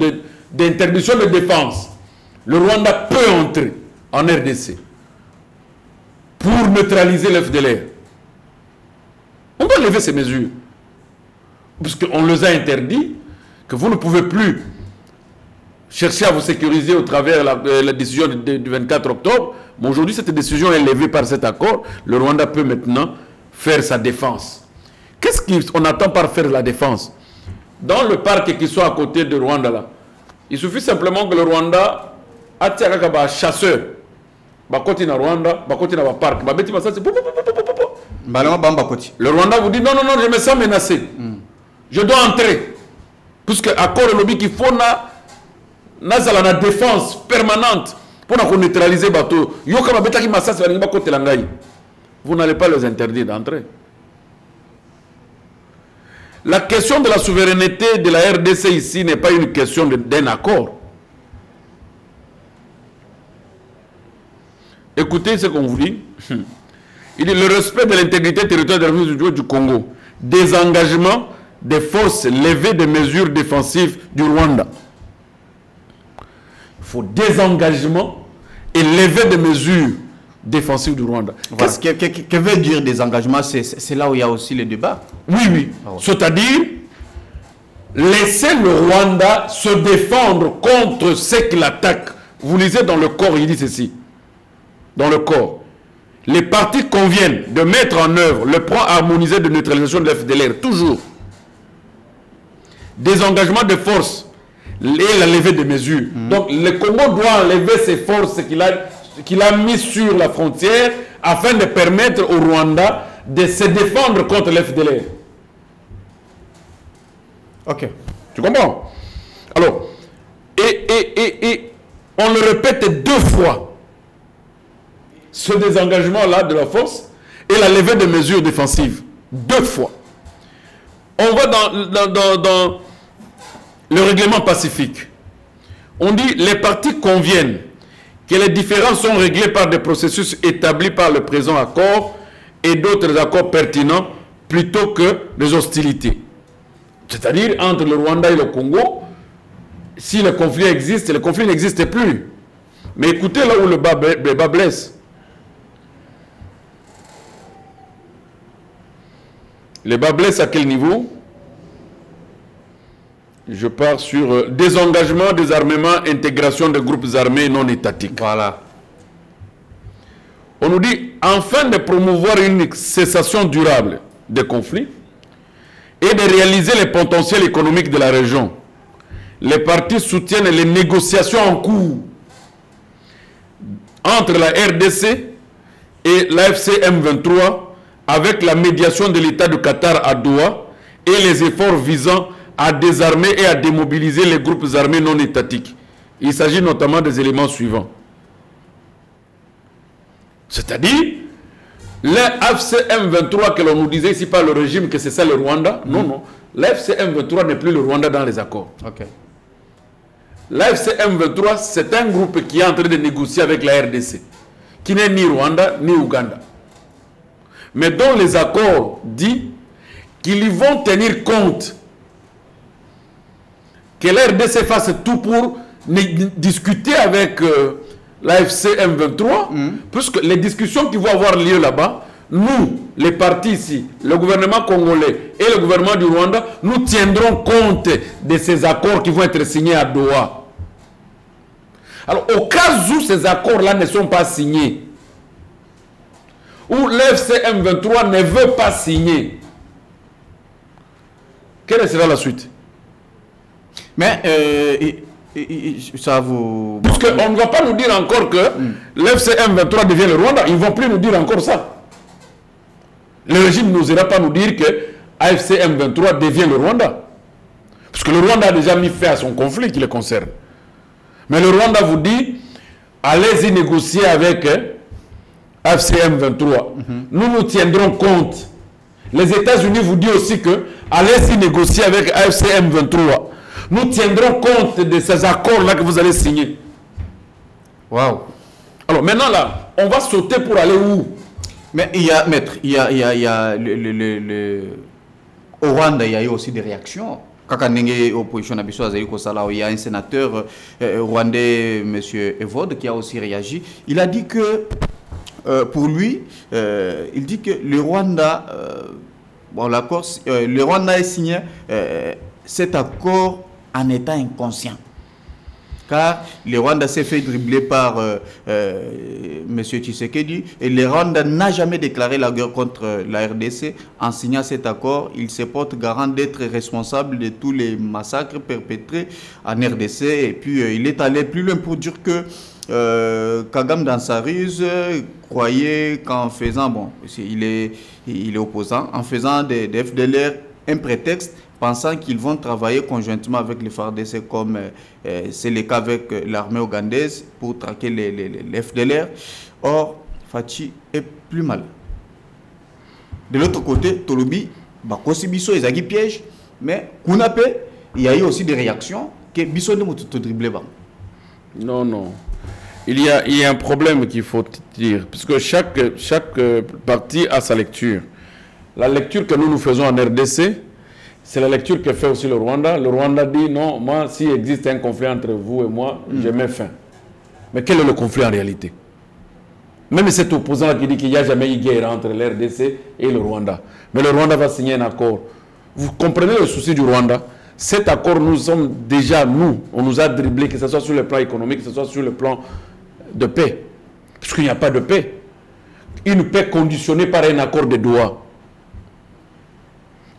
C: d'interdiction de défense. Le Rwanda peut entrer en RDC pour neutraliser l'FDLR. On doit lever ces mesures. Parce qu'on les a interdit, que vous ne pouvez plus chercher à vous sécuriser au travers de la décision du 24 octobre. Mais aujourd'hui, cette décision est levée par cet accord. Le Rwanda peut maintenant faire sa défense. Qu'est-ce qu'on attend par faire la défense? Dans le parc qui soit à côté de Rwanda, là, il suffit simplement que le Rwanda attire un chasseur. Le Rwanda vous dit non, non, non, je me sens menacé. Je dois entrer. Puisque l'accord de lobby qu'il faut la défense permanente pour neutraliser les bateaux. Vous n'allez pas les interdire d'entrer. La question de la souveraineté de la RDC ici n'est pas une question d'un accord. Écoutez ce qu'on vous dit. Il dit le respect de l'intégrité territoriale du Congo, désengagement des forces levées des mesures défensives du Rwanda. Il faut désengagement et lever des mesures défensives du Rwanda.
B: Voilà. Que veut dire désengagement? C'est là où il y a aussi le débat.
C: Oui, oui. C'est-à-dire laisser le Rwanda se défendre contre ce qu'il attaque. Vous lisez dans le corps, il dit ceci. Dans le corps. Les partis conviennent de mettre en œuvre le plan harmonisé de neutralisation de l'FDLR, toujours. Désengagement de forces et la levée de mesures. Donc le Congo doit enlever ses forces qu'il a mises sur la frontière afin de permettre au Rwanda de se défendre contre l'FDLR.
B: Ok.
C: Tu comprends? Alors, et on le répète 2 fois. Ce désengagement-là de la force et la levée de mesures défensives. 2 fois. On va dans le règlement pacifique. On dit les partis conviennent que les différends sont réglés par des processus établis par le présent accord et d'autres accords pertinents plutôt que les hostilités. C'est-à-dire entre le Rwanda et le Congo, si le conflit existe, le conflit n'existe plus. Mais écoutez là où le bas blesse. Les bas blessent à quel niveau? Je pars sur désengagement, désarmement, intégration de groupes armés non étatiques.
B: Voilà.
C: On nous dit, afin de promouvoir une cessation durable des conflits et de réaliser les potentiels économiques de la région, les partis soutiennent les négociations en cours entre la RDC et l'AFC M23 avec la médiation de l'État du Qatar à Doha et les efforts visant à désarmer et à démobiliser les groupes armés non étatiques. Il s'agit notamment des éléments suivants. C'est-à-dire, l'AFC M23 que l'on nous disait ici par le régime que c'est ça le Rwanda, non, non. L'AFC M23 n'est plus le Rwanda dans les accords.
B: Okay.
C: L'AFC M23, c'est un groupe qui est en train de négocier avec la RDC, qui n'est ni Rwanda ni Ouganda, mais dont les accords disent qu'ils vont tenir compte que la RDC fasse tout pour discuter avec l'AFC M23, puisque les discussions qui vont avoir lieu là-bas, nous, les partis ici, le gouvernement congolais et le gouvernement du Rwanda, nous tiendrons compte de ces accords qui vont être signés à Doha. Alors, au cas où ces accords-là ne sont pas signés, où l'FCM 23 ne veut pas signer, quelle sera la suite?
B: Mais ça vous...
C: Parce qu'on ne va pas nous dire encore que l'FCM 23 devient le Rwanda. Ils ne vont plus nous dire encore ça. Le régime n'osera pas nous dire que AFCM 23 devient le Rwanda. Parce que le Rwanda a déjà mis fin à son conflit qui le concerne. Mais le Rwanda vous dit, allez-y négocier avec AFCM 23. Nous nous tiendrons compte. Les États-Unis vous disent aussi que, allez-y négocier avec AFCM 23. Nous tiendrons compte de ces accords-là que vous allez signer.
B: Waouh.
C: Alors maintenant là, on va sauter pour aller où?
B: Mais il y a, maître, il y a au Rwanda, il y a eu aussi des réactions. Quand opposition il y a un sénateur rwandais, M. Evode, qui a aussi réagi. Il a dit que, pour lui, il dit que le Rwanda, bon, l'accord, le Rwanda a signé cet accord en étant inconscient. Car le Rwanda s'est fait dribbler par M. Tshisekedi et le Rwanda n'a jamais déclaré la guerre contre la RDC. En signant cet accord, il se porte garant d'être responsable de tous les massacres perpétrés en RDC. Et puis il est allé plus loin pour dire que Kagame dans sa ruse croyait qu'en faisant, bon, il est opposant, en faisant des FDLR un prétexte, pensant qu'ils vont travailler conjointement avec les FARDC comme c'est le cas avec l'armée ougandaise pour traquer les FDLR. Or, Fachi est plus mal. De l'autre côté, Tolobi, Bakosi Bisso, ils ont des pièges, mais Kounape, il y a eu aussi des réactions que Bisso ne m'a tout dribblé.
C: Non, non. Il y a un problème qu'il faut dire, puisque chaque parti a sa lecture. La lecture que nous faisons en RDC, c'est la lecture que fait aussi le Rwanda. Le Rwanda dit non, moi, s'il existe un conflit entre vous et moi, je mets fin. Mais quel est le conflit en réalité? Même cet opposant qui dit qu'il n'y a jamais eu guerre entre l'RDC et le Rwanda. Mais le Rwanda va signer un accord. Vous comprenez le souci du Rwanda? Cet accord, nous sommes déjà, on nous a dribblé, que ce soit sur le plan économique, que ce soit sur le plan de paix. Parce qu'il n'y a pas de paix. Une paix conditionnée par un accord de Doha.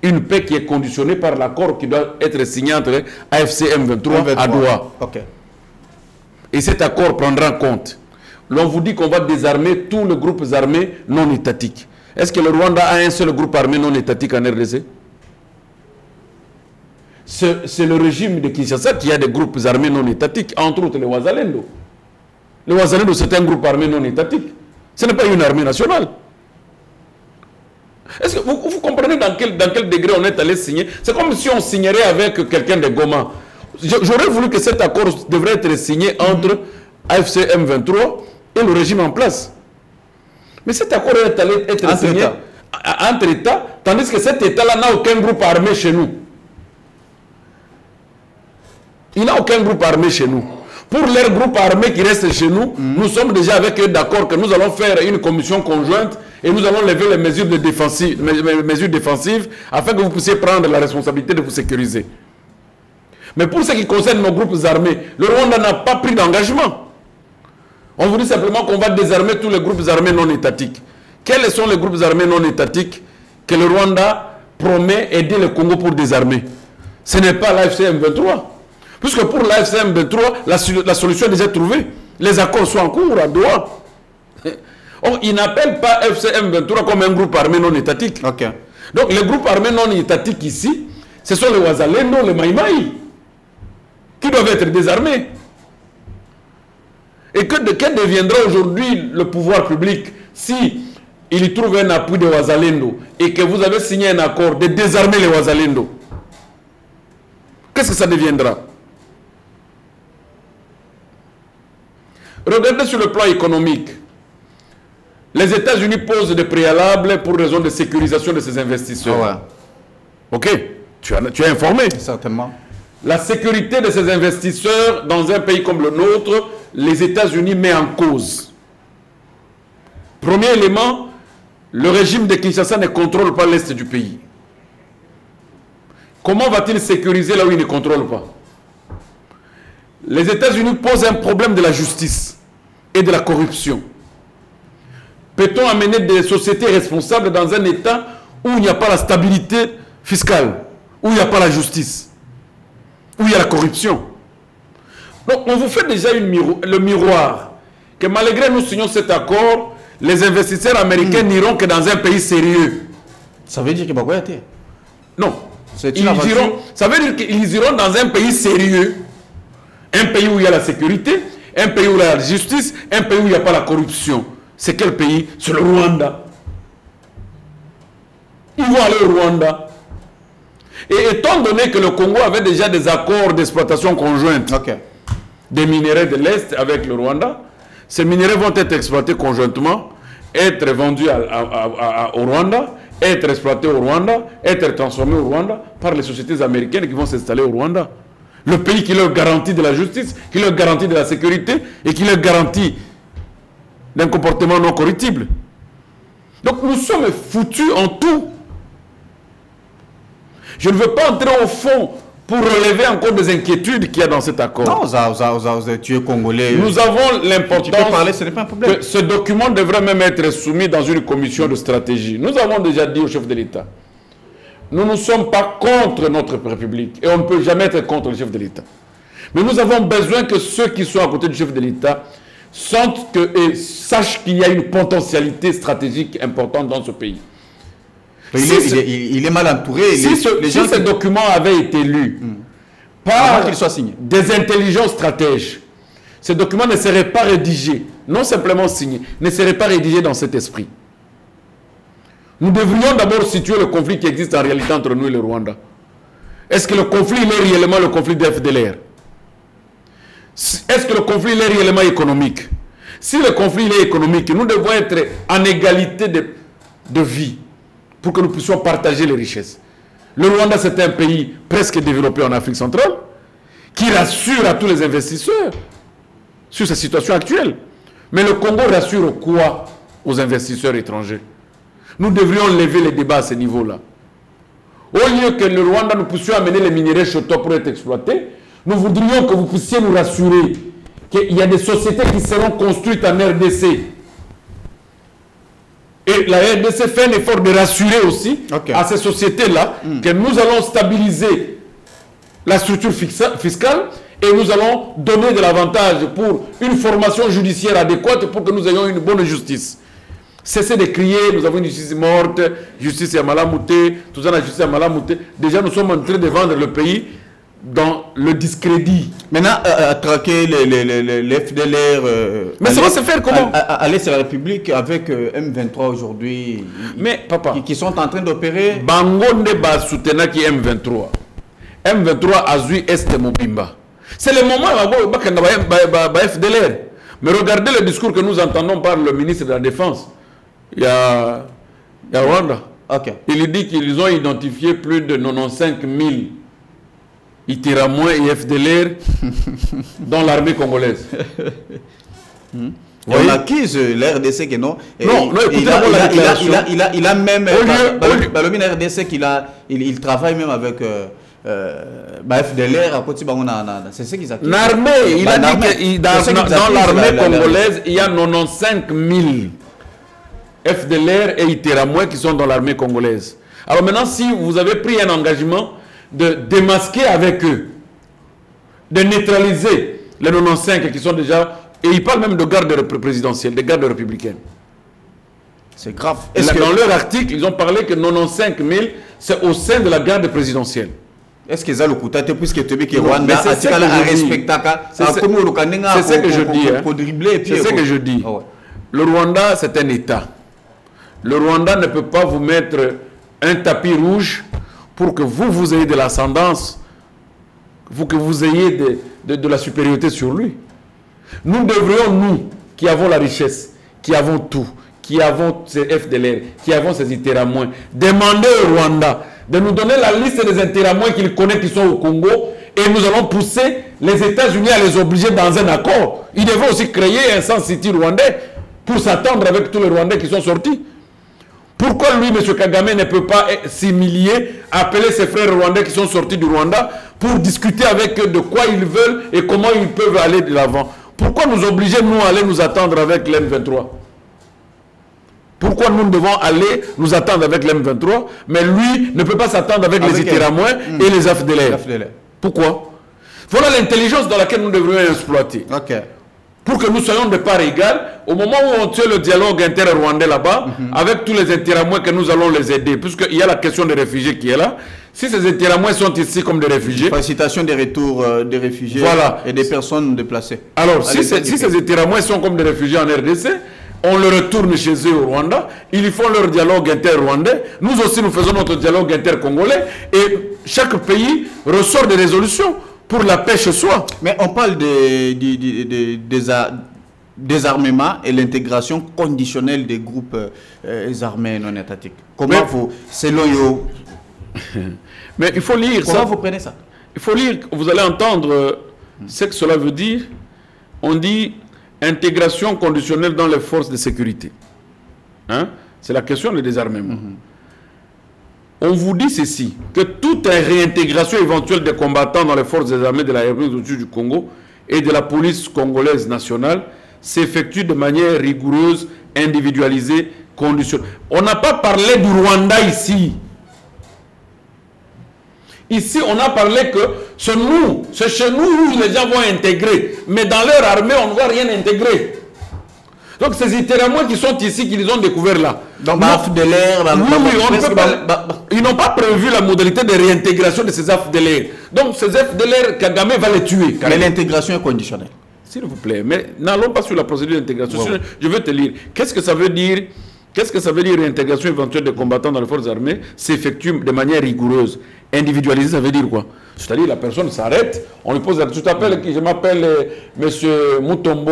C: Une paix qui est conditionnée par l'accord qui doit être signé entre AFCM 23 à Doha.
B: Okay.
C: Et cet accord prendra en compte. L'on vous dit qu'on va désarmer tous les groupes armés non étatiques. Est-ce que le Rwanda a un seul groupe armé non étatique en RDC? C'est le régime de Kinshasa qui a des groupes armés non étatiques, entre autres les Wazalendo. Les Wazalendo, c'est un groupe armé non étatique. Ce n'est pas une armée nationale. Est-ce que vous comprenez dans quel degré on est allé signer? C'est comme si on signerait avec quelqu'un de Goma. J'aurais voulu que cet accord devrait être signé entre AFCM 23 et le régime en place. Mais cet accord est allé être signé entre États, tandis que cet État-là n'a aucun groupe armé chez nous. Il n'a aucun groupe armé chez nous. Pour leur groupe armé qui reste chez nous, nous sommes déjà avec eux d'accord que nous allons faire une commission conjointe et nous allons lever les mesures défensives afin que vous puissiez prendre la responsabilité de vous sécuriser. Mais pour ce qui concerne nos groupes armés, le Rwanda n'a pas pris d'engagement. On vous dit simplement qu'on va désarmer tous les groupes armés non étatiques. Quels sont les groupes armés non étatiques que le Rwanda promet aider le Congo pour désarmer? Ce n'est pas l'AFCM 23. Puisque pour l'AFCM 23, la solution est déjà trouvée. Les accords sont en cours à Doha. Or, ils n'appellent pas FCM 23 comme un groupe armé non étatique.
B: Okay.
C: Donc, les groupes armés non étatiques ici, ce sont les Wazalendo, les Maïmaï, qui doivent être désarmés. Et quel deviendra aujourd'hui le pouvoir public si il trouve un appui de Wazalendo et que vous avez signé un accord de désarmer les Wazalendo? Qu'est-ce que ça deviendra? Regardez sur le plan économique. Les États-Unis posent des préalables pour raison de sécurisation de ces investisseurs.
B: Ah ouais.
C: Ok, tu as informé.
B: Certainement.
C: La sécurité de ces investisseurs dans un pays comme le nôtre, les États-Unis met en cause. Premier élément, le régime de Kinshasa ne contrôle pas l'Est du pays. Comment va-t-il sécuriser là où il ne contrôle pas? Les États-Unis posent un problème de la justice et de la corruption. peut-on amener des sociétés responsables dans un État où il n'y a pas la stabilité fiscale, où il n'y a pas la justice, où il y a la corruption? Donc on vous fait déjà le miroir que malgré nous signons cet accord, les investisseurs américains n'iront que dans un pays sérieux.
B: Ça veut dire qu'il va quoi être?
C: Non. Ça veut dire qu'ils iront dans un pays sérieux, un pays où il y a la sécurité, un pays où il y a la justice, un pays où il n'y a pas la corruption. C'est quel pays? C'est le Rwanda. Ils vont aller au Rwanda. Et étant donné que le Congo avait déjà des accords d'exploitation conjointe des minéraux de l'Est avec le Rwanda, ces minéraux vont être exploités conjointement, être vendus au Rwanda, être exploités au Rwanda, être transformés au Rwanda par les sociétés américaines qui vont s'installer au Rwanda. Le pays qui leur garantit de la justice, qui leur garantit de la sécurité et qui leur garantit d'un comportement non corruptible. Donc nous sommes foutus en tout. Je ne veux pas entrer au fond pour relever encore des inquiétudes qu'il y a dans cet accord.
B: Non, tu es congolais.
C: Nous avons l'importance
B: ce n'est pas un problème.
C: que ce document devrait même être soumis dans une commission de stratégie. Nous avons déjà dit au chef de l'État, nous ne sommes pas contre notre République et on ne peut jamais être contre le chef de l'État. Mais nous avons besoin que ceux qui sont à côté du chef de l'État sentent et sachent qu'il y a une potentialité stratégique importante dans ce pays.
B: Il est mal entouré.
C: Si ce document avait été lu par des intelligents stratèges, ce document ne serait pas rédigé, non simplement signé, ne serait pas rédigé dans cet esprit. Nous devrions d'abord situer le conflit qui existe en réalité entre nous et le Rwanda. Est-ce que le conflit est réellement le conflit de FDLR? Est-ce que le conflit est réellement économique? Si le conflit est économique, nous devons être en égalité de vie pour que nous puissions partager les richesses. Le Rwanda, c'est un pays presque développé en Afrique centrale qui rassure à tous les investisseurs sur sa situation actuelle. Mais le Congo rassure quoi aux investisseurs étrangers? Nous devrions lever les débats à ce niveau-là. Au lieu que le Rwanda, nous puissions amener les minéraux chez toi pour être exploités, nous voudrions que vous puissiez nous rassurer qu'il y a des sociétés qui seront construites en RDC. Et la RDC fait un effort de rassurer aussi à ces sociétés-là que nous allons stabiliser la structure fiscale et nous allons donner de l'avantage pour une formation judiciaire adéquate pour que nous ayons une bonne justice. Cessez de crier, nous avons une justice morte, justice à Malamouté, tout ça, la justice à Malamouté. Déjà, nous sommes en train de vendre le pays dans le discrédit.
B: Maintenant, traquer les FDLR...
C: mais ça va se faire comment?
B: Aller sur la République avec M23 aujourd'hui,
C: mais papa,
B: qui sont en train d'opérer...
C: Bangonde ba soutena qui M23. M23 Azui Est Mobimba. C'est le moment où FDLR. Mais regardez le discours que nous entendons par le ministre de la Défense. Il y a Rwanda. Il dit qu'ils ont identifié plus de 95 000 Itiramois et FDLR dans l'armée congolaise.
B: On accuse l'RDC que non.
C: Non, écoutez d'abord la déclaration.
B: Il a même... Le RDC il travaille même avec... FDLR à côté c'est ce qu'ils accusent.
C: L'armée, il a dit que dans l'armée congolaise, il y a 95 000 FDLR et Itiramois qui sont dans l'armée congolaise. Alors maintenant, si vous avez pris un engagement de démasquer avec eux, de neutraliser les 95 qui sont déjà... Et ils parlent même de garde présidentielle, de garde républicaine.
B: C'est grave.
C: Dans leur article, ils ont parlé que 95 000, c'est au sein de la garde présidentielle.
B: Est-ce que ça le coup puisque tu es Rwanda
C: c'est ce que je dis. C'est ce que je dis. Le Rwanda, c'est un État. Le Rwanda ne peut pas vous mettre un tapis rouge pour que vous ayez de l'ascendance, pour que vous ayez de la supériorité sur lui. Nous devrions, nous, qui avons la richesse, qui avons tout, qui avons ces FDLR, qui avons ces Itiramois, demander au Rwanda de nous donner la liste des Itiramois qu'il connaît qui sont au Congo et nous allons pousser les États-Unis à les obliger dans un accord. Ils devraient aussi créer un Sun City rwandais pour s'attendre avec tous les Rwandais qui sont sortis. Pourquoi lui, M. Kagame, ne peut pas s'humilier, appeler ses frères rwandais qui sont sortis du Rwanda pour discuter avec eux de quoi ils veulent et comment ils peuvent aller de l'avant? Pourquoi nous obliger, nous, à aller nous attendre avec l'M23? Pourquoi nous devons aller nous attendre avec l'M23, mais lui ne peut pas s'attendre avec les Itiramouins et les AFDLR? Pourquoi? Voilà l'intelligence dans laquelle nous devrions exploiter. Pour que nous soyons de part égale, au moment où on tient le dialogue inter-rwandais là-bas, avec tous les Itiramouins que nous allons les aider, puisqu'il y a la question des réfugiés qui est là. Si ces Itiramouins sont ici comme des réfugiés...
B: Facilitation des retours des réfugiés et des personnes déplacées.
C: Alors, si ces Itiramouins sont comme des réfugiés en RDC, on les retourne chez eux au Rwanda, ils font leur dialogue inter-rwandais, nous aussi nous faisons notre dialogue inter-congolais, et chaque pays ressort des résolutions pour la paix chez soi. Mais
B: on parle des armements et l'intégration conditionnelle des groupes armés non étatiques. Comment vous, selon vous...
C: Mais il faut lire ça.
B: Comment vous prenez ça?
C: Il faut lire, vous allez entendre ce que cela veut dire. On dit intégration conditionnelle dans les forces de sécurité. Hein? C'est la question du désarmement. On vous dit ceci, que toute réintégration éventuelle des combattants dans les forces des armées de la République du Congo et de la police congolaise nationale s'effectue de manière rigoureuse, individualisée, conditionnelle. On n'a pas parlé du Rwanda ici. Ici, on a parlé que c'est nous, c'est chez nous où les gens vont intégrer. Mais dans leur armée, on ne va rien intégrer. Donc, ces Itiramouins qui sont ici, qui les ont découverts là. Donc, ils n'ont pas prévu la modalité de réintégration de ces AFDLR. Donc, ces AFDLR, Kagame va les tuer.
B: Mais l'intégration est conditionnelle.
C: S'il vous plaît, mais n'allons pas sur la procédure d'intégration. Je veux te lire. Qu'est-ce que ça veut dire? Qu'est-ce que ça veut dire réintégration éventuelle des combattants dans les forces armées? S'effectue de manière rigoureuse. Individualisé, ça veut dire quoi? C'est-à-dire la personne s'arrête, on lui pose la question. Je m'appelle Monsieur Mutombo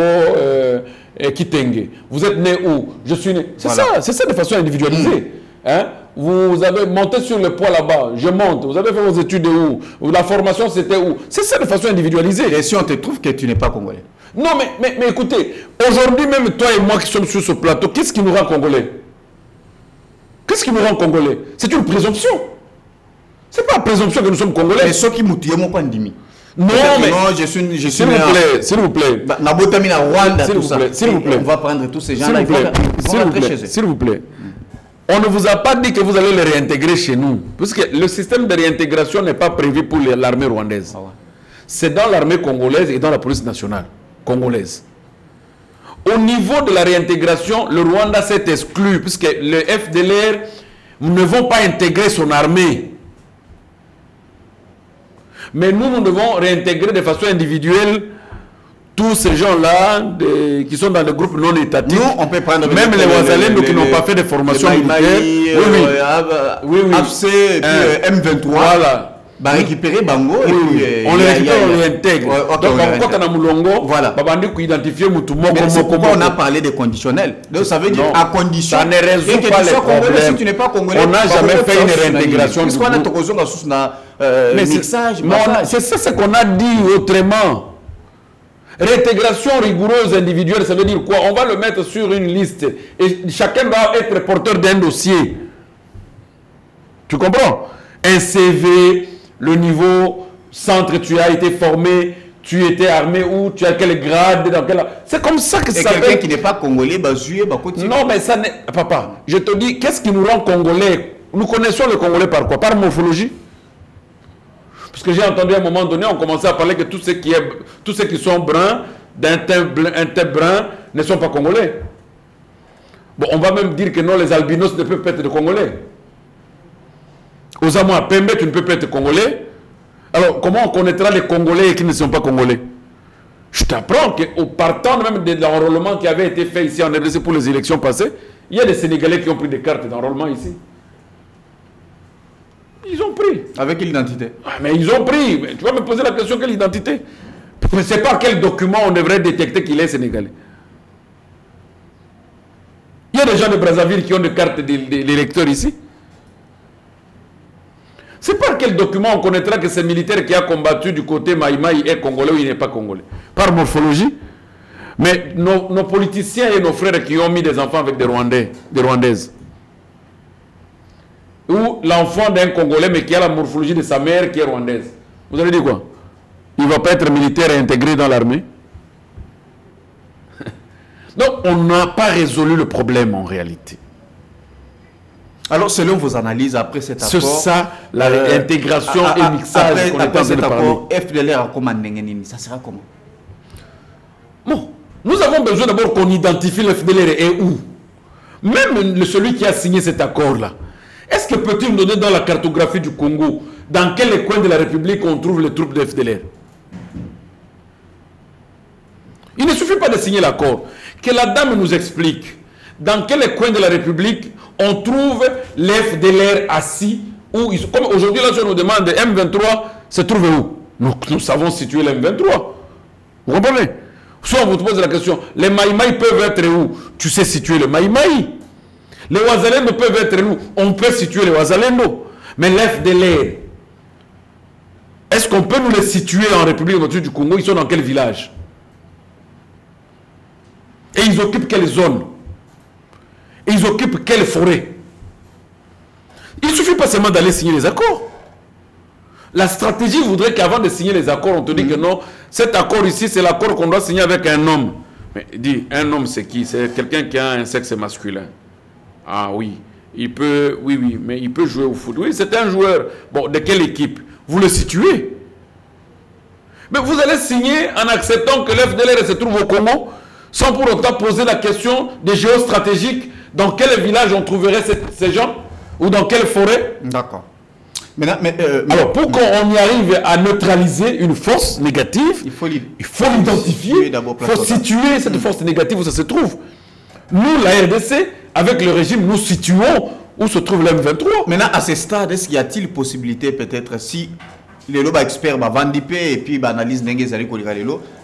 C: Kitenge. Vous êtes né où? Je suis né. C'est ça de façon individualisée. Hein? Vous avez monté sur le poids là-bas, je monte. Vous avez fait vos études où? La formation c'était où? C'est ça de façon individualisée.
B: Et si on te trouve que tu n'es pas congolais?
C: Non, mais écoutez, aujourd'hui même toi et moi qui sommes sur ce plateau, qu'est-ce qui nous rend congolais? Qu'est-ce qui nous rend congolais? C'est une présomption. C'est pas la présomption que nous sommes congolais.
B: Mais ceux qui m'ouillent, moi, pas d'imi.
C: Non, mais...
B: Non, je suis
C: s'il vous plaît.
B: S'il vous plaît. On va prendre tous ces gens-là.
C: S'il vous plaît. On ne vous a pas dit que vous allez les réintégrer chez nous. Puisque le système de réintégration n'est pas prévu pour l'armée rwandaise. C'est dans l'armée congolaise et dans la police nationale congolaise. Au niveau de la réintégration, le Rwanda s'est exclu, puisque le FDLR ne vont pas intégrer son armée. Mais nous devons réintégrer de façon individuelle tous ces gens-là qui sont dans des groupes non étatiques.
B: Nous, on peut prendre
C: même les Ouazalènes qui n'ont pas fait de formation militaire.
B: Oui. AFC, M23.
C: Voilà.
B: Bah, récupérer Bango.
C: On les récupère, on les intègre. Donc, quand on a Moulongo,
B: voilà.
C: Pourquoi
B: on a parlé des conditionnels? Donc, ça veut dire à condition.
C: Ça ne résout pas les problèmes.
B: Si tu n'es pas congolais,
C: on n'a jamais fait une réintégration.
B: Puisqu'on a mixage.
C: C'est ça ce qu'on a dit autrement. Réintégration rigoureuse individuelle, ça veut dire quoi? On va le mettre sur une liste et chacun va être porteur d'un dossier. Tu comprends? Un CV, le niveau, centre, tu as été formé, tu étais armé où, tu as quel grade, dans quel... C'est comme ça que ça s'appelle.
B: Quelqu'un qui n'est pas congolais,
C: non, mais ça n'est... Papa, je te dis, qu'est-ce qui nous rend congolais? Nous connaissons le congolais par quoi? Par morphologie? Parce que j'ai entendu à un moment donné, on commençait à parler que tous ceux qui sont bruns, d'un teint brun, ne sont pas congolais. Bon, on va même dire que non, les albinos ne peuvent pas être de congolais. Aux Amois, Pembe, tu ne peux pas être congolais. Alors, comment on connaîtra les Congolais qui ne sont pas congolais? Je t'apprends qu'au partant même de l'enrôlement qui avait été fait ici en RDC pour les élections passées, il y a des Sénégalais qui ont pris des cartes d'enrôlement ici. Ils ont pris.
B: Avec quelle identité?
C: Mais ils ont pris. Mais tu vas me poser la question, quelle identité? Je ne sais pas quel document on devrait détecter qu'il est sénégalais. Il y a des gens de Brazzaville qui ont des cartes d'électeurs ici. C'est par quel document on connaîtra que ce militaire qui a combattu du côté Maïmaï est congolais ou il n'est pas congolais? Par morphologie. Mais nos politiciens et nos frères qui ont mis des enfants avec des Rwandais, des Rwandaises. Ou l'enfant d'un Congolais mais qui a la morphologie de sa mère qui est rwandaise. Vous allez dire quoi? Il ne va pas être militaire et intégré dans l'armée? Donc on n'a pas résolu le problème en réalité.
B: Alors, selon vos analyses, après cet accord...
C: C'est ça, l'intégration et mixage qu'on est en train de parler.
B: FDLR a comment ça sera comment?
C: Bon, nous avons besoin d'abord qu'on identifie le FDLR et où. Même celui qui a signé cet accord-là, est-ce que peut-il nous donner dans la cartographie du Congo, dans quel coin de la République on trouve les troupes de FDLR? Il ne suffit pas de signer l'accord. Que la dame nous explique dans quel coin de la République on trouve les FDLR assis, où ils sont. Comme aujourd'hui, là, je nous demande, M23 se trouve où? Nous savons situer le M23. Vous comprenez? Soit on vous pose la question, les Maïmaï peuvent être où? Tu sais situer le Maïmaï. Les Ouazalendo peuvent être où? On peut situer les Ouazalendo. Mais l'FDLR, est-ce qu'on peut nous les situer en République démocratique du Congo? Ils sont dans quel village? Et ils occupent quelle zone? Et ils occupent quelle forêt? Il ne suffit pas seulement d'aller signer les accords. La stratégie voudrait qu'avant de signer les accords, on te dit que non, cet accord ici, c'est l'accord qu'on doit signer avec un homme. Mais dis, un homme c'est qui? C'est quelqu'un qui a un sexe masculin. Ah oui, il peut, oui, mais il peut jouer au foot. Oui, c'est un joueur. Bon, de quelle équipe? Vous le situez. Mais vous allez signer en acceptant que l'FDLR se trouve au Congo, sans pour autant poser la question des géostratégiques. Dans quel village on trouverait ces gens? Ou dans quelle forêt?
B: D'accord.
C: Alors, pour qu'on y arrive à neutraliser une force négative, il faut l'identifier, il faut situer cette force négative où ça se trouve. Nous, la RDC, avec le régime, nous situons où se trouve l'M23.
B: Maintenant, à ce stade, est-ce qu'il y a-t-il possibilité, peut-être, si les loba experts vendent et puis analysent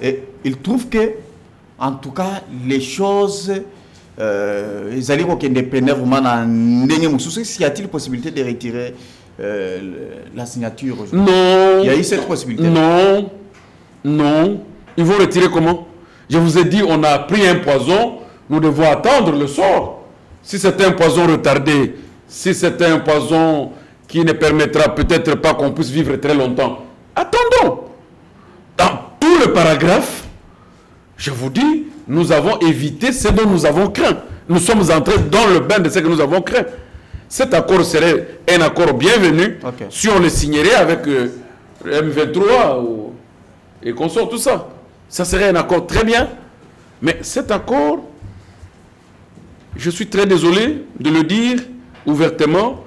B: et ils trouvent que, en tout cas, les choses... ils allaient y a-t-il possibilité de retirer la signature?
C: Non.
B: Il y a eu cette possibilité?
C: Non. Non. Ils vont retirer comment? Je vous ai dit, on a pris un poison, nous devons attendre le sort. Si c'est un poison retardé, si c'est un poison qui ne permettra peut-être pas qu'on puisse vivre très longtemps, attendons. Dans tout le paragraphe, je vous dis, nous avons évité ce dont nous avons craint. Nous sommes entrés dans le bain de ce que nous avons craint. Cet accord serait un accord bienvenu si on le signerait avec M23 et consorts, tout ça. Ça serait un accord très bien. Mais cet accord, je suis très désolé de le dire ouvertement,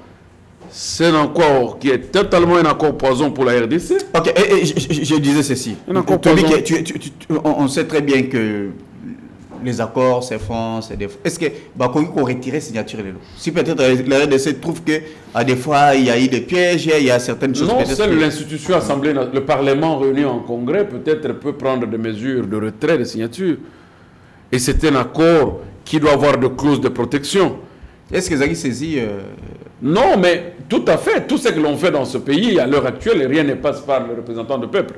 C: c'est un accord qui est totalement un accord poison pour la RDC.
B: Ok, et je disais ceci. On sait très bien que les accords se font, c'est des... Est-ce que Bakoui qu'on retire signature de l'eau? Si peut-être la RDC trouve que à des fois il y a eu des pièges, il y a certaines choses...
C: Non, seule l'institution Assemblée, le Parlement réuni en congrès peut-être peut prendre des mesures de retrait de signature. Et c'est un accord qui doit avoir des clauses de protection.
B: Est-ce que Zaghi saisit
C: Non, mais tout à fait. Tout ce que l'on fait dans ce pays, à l'heure actuelle, rien ne passe par les représentants du peuple.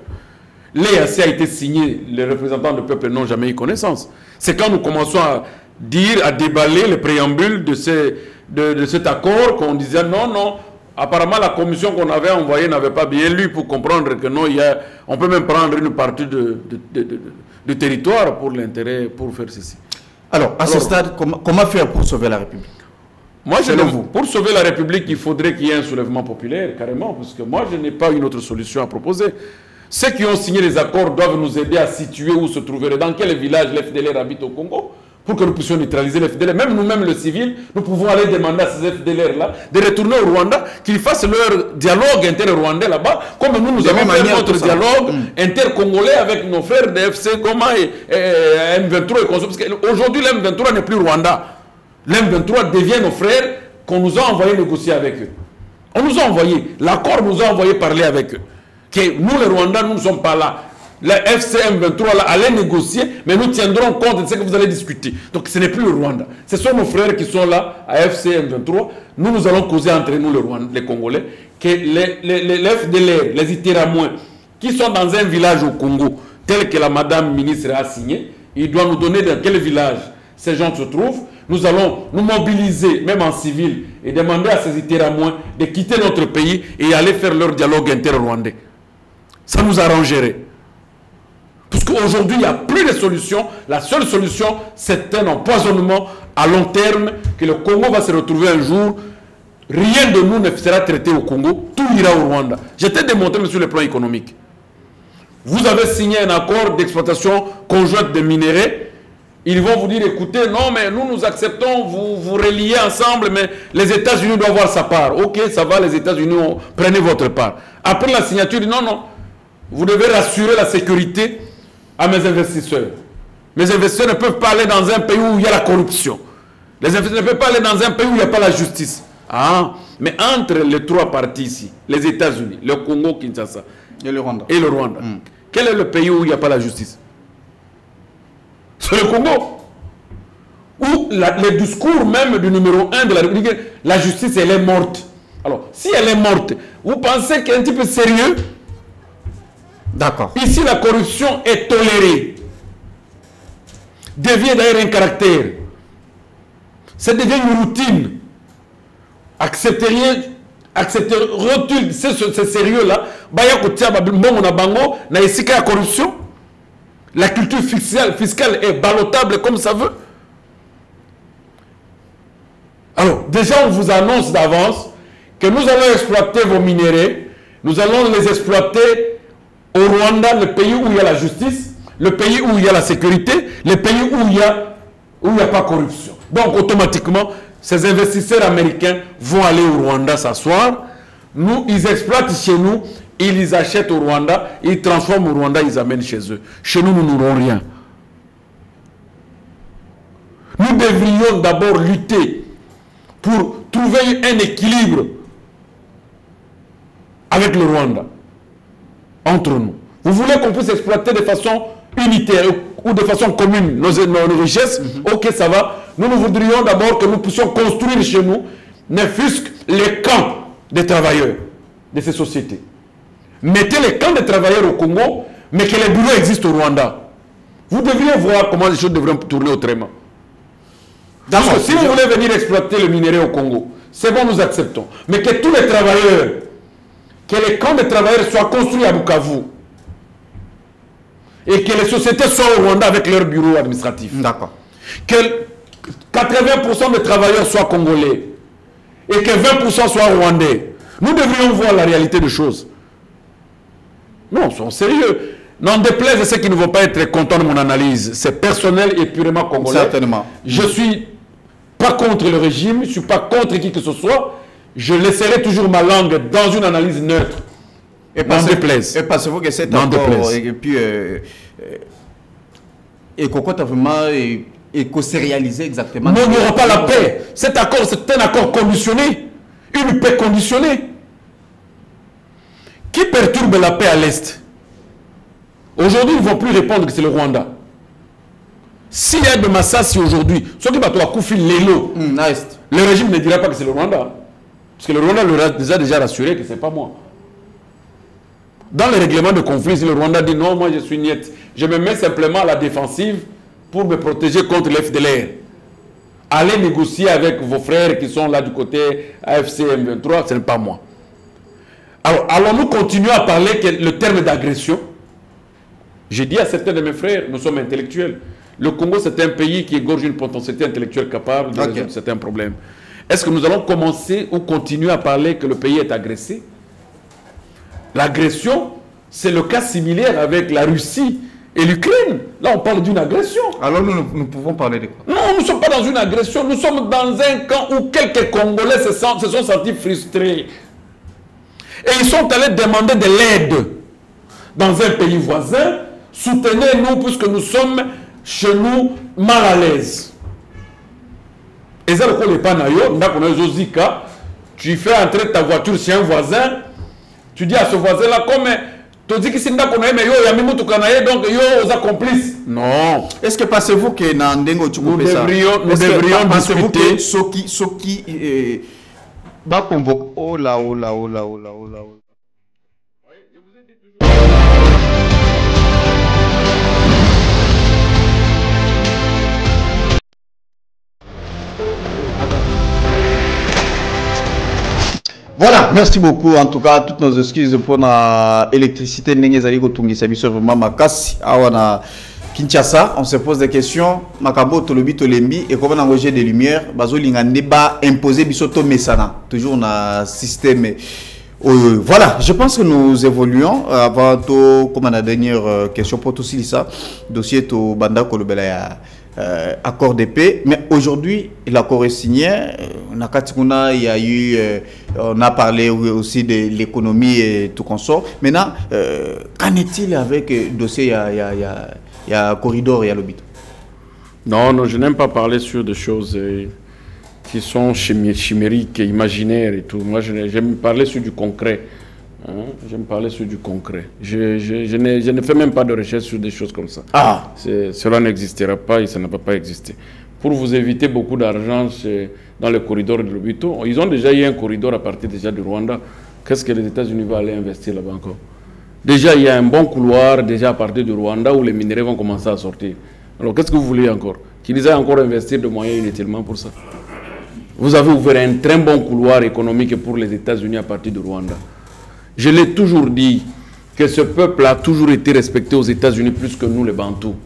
C: L'EAC a été signé, les représentants du peuple n'ont jamais eu connaissance. C'est quand nous commençons à dire, à déballer le préambule de cet accord qu'on disait non, apparemment la commission qu'on avait envoyée n'avait pas bien lu pour comprendre que non, on peut même prendre une partie de territoire pour l'intérêt, pour faire ceci.
B: Alors, ce stade, comment faire pour sauver la République?
C: Moi, pour sauver la République, il faudrait qu'il y ait un soulèvement populaire, carrément, parce que moi, je n'ai pas une autre solution à proposer. Ceux qui ont signé les accords doivent nous aider à situer où se trouverait, dans quel village les FDLR habitent au Congo, pour que nous puissions neutraliser les FDLR. Même nous-mêmes, le civil, nous pouvons aller demander à ces FDLR-là de retourner au Rwanda, qu'ils fassent leur dialogue inter-rwandais là-bas, comme nous avons fait notre dialogue inter-congolais avec nos frères de FC Goma et M23 et consorts. Parce qu'aujourd'hui, l'M23 n'est plus Rwanda. L'M23 devient nos frères qu'on nous a envoyé négocier avec eux. On nous a envoyé, l'accord nous a envoyé parler avec eux. Que nous, les Rwandais, nous ne sommes pas là. La FCM23 là, allait négocier, mais nous tiendrons compte de ce que vous allez discuter. Donc ce n'est plus le Rwanda. Ce sont nos frères qui sont là à FCM23. Nous allons causer entre nous, les Congolais, que les FDLR, les Itiramouins, qui sont dans un village au Congo, tel que la Madame ministre a signé, il doit nous donner dans quel village ces gens se trouvent. Nous allons nous mobiliser, même en civil, et demander à ces Itiramouins de quitter notre pays et aller faire leur dialogue inter-rwandais. Ça nous arrangerait. Parce qu'aujourd'hui, il n'y a plus de solution. La seule solution, c'est un empoisonnement à long terme que le Congo va se retrouver un jour rien de nous ne sera traité au Congo, tout ira au Rwanda. Je t'ai démontré sur le plan économique. Vous avez signé un accord d'exploitation conjointe de minerais. Ils vont vous dire, écoutez, non, mais nous acceptons, vous reliez ensemble, mais les États-Unis doivent avoir sa part. Ok, ça va, les États-Unis, prenez votre part. Après la signature, non, vous devez rassurer la sécurité à mes investisseurs. Mes investisseurs ne peuvent pas aller dans un pays où il y a la corruption. Les investisseurs ne peuvent pas aller dans un pays où il n'y a pas la justice. Ah, mais entre les trois parties ici, les États-Unis, le Congo, Kinshasa
B: et le Rwanda.
C: Quel est le pays où il n'y a pas la justice? C'est le Congo. Où les discours même du numéro 1 de la République, la justice, elle est morte. Alors, si elle est morte, vous pensez qu'il y a un petit peu sérieux?
B: D'accord.
C: Ici, la corruption est tolérée. Devient d'ailleurs un caractère. Ça devient une routine. Accepteriez-vous ce sérieux-là? La corruption. La culture fiscale est ballottable comme ça veut. Alors, déjà, on vous annonce d'avance que nous allons exploiter vos minéraux. Nous allons les exploiter au Rwanda, le pays où il y a la justice, le pays où il y a la sécurité, le pays où il n'y a pas de corruption. Donc, automatiquement, ces investisseurs américains vont aller au Rwanda s'asseoir. Nous, ils exploitent chez nous. Ils les achètent au Rwanda, ils transforment au Rwanda, ils amènent chez eux. Chez nous, nous n'aurons rien. Nous devrions d'abord lutter pour trouver un équilibre avec le Rwanda, entre nous. Vous voulez qu'on puisse exploiter de façon unitaire ou de façon commune nos richesses? Ok, ça va. Nous voudrions d'abord que nous puissions construire chez nous, ne fût-ce que les camps des travailleurs de ces sociétés. Mettez les camps de travailleurs au Congo, mais que les bureaux existent au Rwanda. Vous devriez voir comment les choses devraient tourner autrement. Parce que si vous voulez venir exploiter le minerai au Congo, c'est bon, nous acceptons. Mais que tous les travailleurs, que les camps de travailleurs soient construits à Bukavu, et que les sociétés soient au Rwanda avec leurs bureaux administratifs.
B: D'accord.
C: Que 80% des travailleurs soient congolais, et que 20% soient rwandais. Nous devrions voir la réalité des choses. Non, soyons sérieux. N'en déplaise à ceux qui ne vont pas être contents de mon analyse. C'est personnel et purement congolais.
B: Certainement.
C: Je ne suis pas contre le régime, je ne suis pas contre qui que ce soit. Je laisserai toujours ma langue dans une analyse neutre.
B: Et pensez-vous que cet accord et puis et Coco a vraiment éco-sérialisé exactement?
C: Non, il n'y aura pas la paix. Cet accord, c'est un accord conditionné. Une paix conditionnée. Qui perturbe la paix à l'Est? Aujourd'hui, ils ne vont plus répondre que c'est le Rwanda. S'il y a de Massassi aujourd'hui, ce qui va te Koufi Lelo, le régime ne dira pas que c'est le Rwanda. Parce que le Rwanda les a déjà rassuré que ce n'est pas moi. Dans les règlements de conflit, si le Rwanda dit non, moi je suis niette, je me mets simplement à la défensive pour me protéger contre l'FDLR. Allez négocier avec vos frères qui sont là du côté AFC M23, ce n'est pas moi. Alors, allons-nous continuer à parler que le terme d'agression? J'ai dit à certains de mes frères, nous sommes intellectuels. Le Congo, c'est un pays qui égorge une potentialité intellectuelle capable de résoudre certains problèmes. Est-ce que nous allons commencer ou continuer à parler que le pays est agressé? L'agression, c'est le cas similaire avec la Russie et l'Ukraine. Là, on parle d'une agression.
B: Alors, nous pouvons parler de quoi?
C: Non, nous ne sommes pas dans une agression. Nous sommes dans un camp où quelques Congolais se sont sentis frustrés. Et ils sont allés demander de l'aide dans un pays voisin. Soutenez-nous puisque nous sommes chez nous mal à l'aise. Et ça, tu fais entrer ta voiture chez un voisin, tu dis à ce voisin-là, comme tu dis que c'est donc yo aux accomplices. Non.
B: Est-ce que pensez-vous que
C: nous devrions discuter
B: ce qui va convoquer. Oh là. Voilà, merci beaucoup. En tout cas, toutes nos excuses pour l'électricité. Vraiment makasi. Kinshasa, on se pose des questions. Makabo Tolobi Tolembi et comment engager des lumières. Bazo Lingande ba imposer bisoto mesana. Toujours un système. Voilà, je pense que nous évoluons. Avant tout, comme la dernière question pour tout ça, dossier to Banda Kolobela accord de paix. Mais aujourd'hui, l'accord est signé. Il y a eu, on a parlé aussi de l'économie et tout consort. Maintenant, qu'en est-il avec le dossier? Il y a corridor et il y a l'obit. Non,
C: je n'aime pas parler sur des choses qui sont chimériques, imaginaires et tout. Moi, j'aime parler sur du concret. J'aime parler sur du concret. Je ne fais même pas de recherche sur des choses comme ça. Cela n'existera pas et ça ne peut pas exister. Pour vous éviter beaucoup d'argent dans le corridor de l'Obito, ils ont déjà eu un corridor à partir déjà du Rwanda. Qu'est-ce que les États-Unis vont aller investir là-bas encore? Déjà, il y a un bon couloir déjà à partir du Rwanda où les minéraux vont commencer à sortir. Alors, qu'est-ce que vous voulez encore? Qu'ils aient encore investir de moyens inutilement pour ça. Vous avez ouvert un très bon couloir économique pour les États-Unis à partir du Rwanda. Je l'ai toujours dit que ce peuple a toujours été respecté aux États-Unis plus que nous, les Bantous.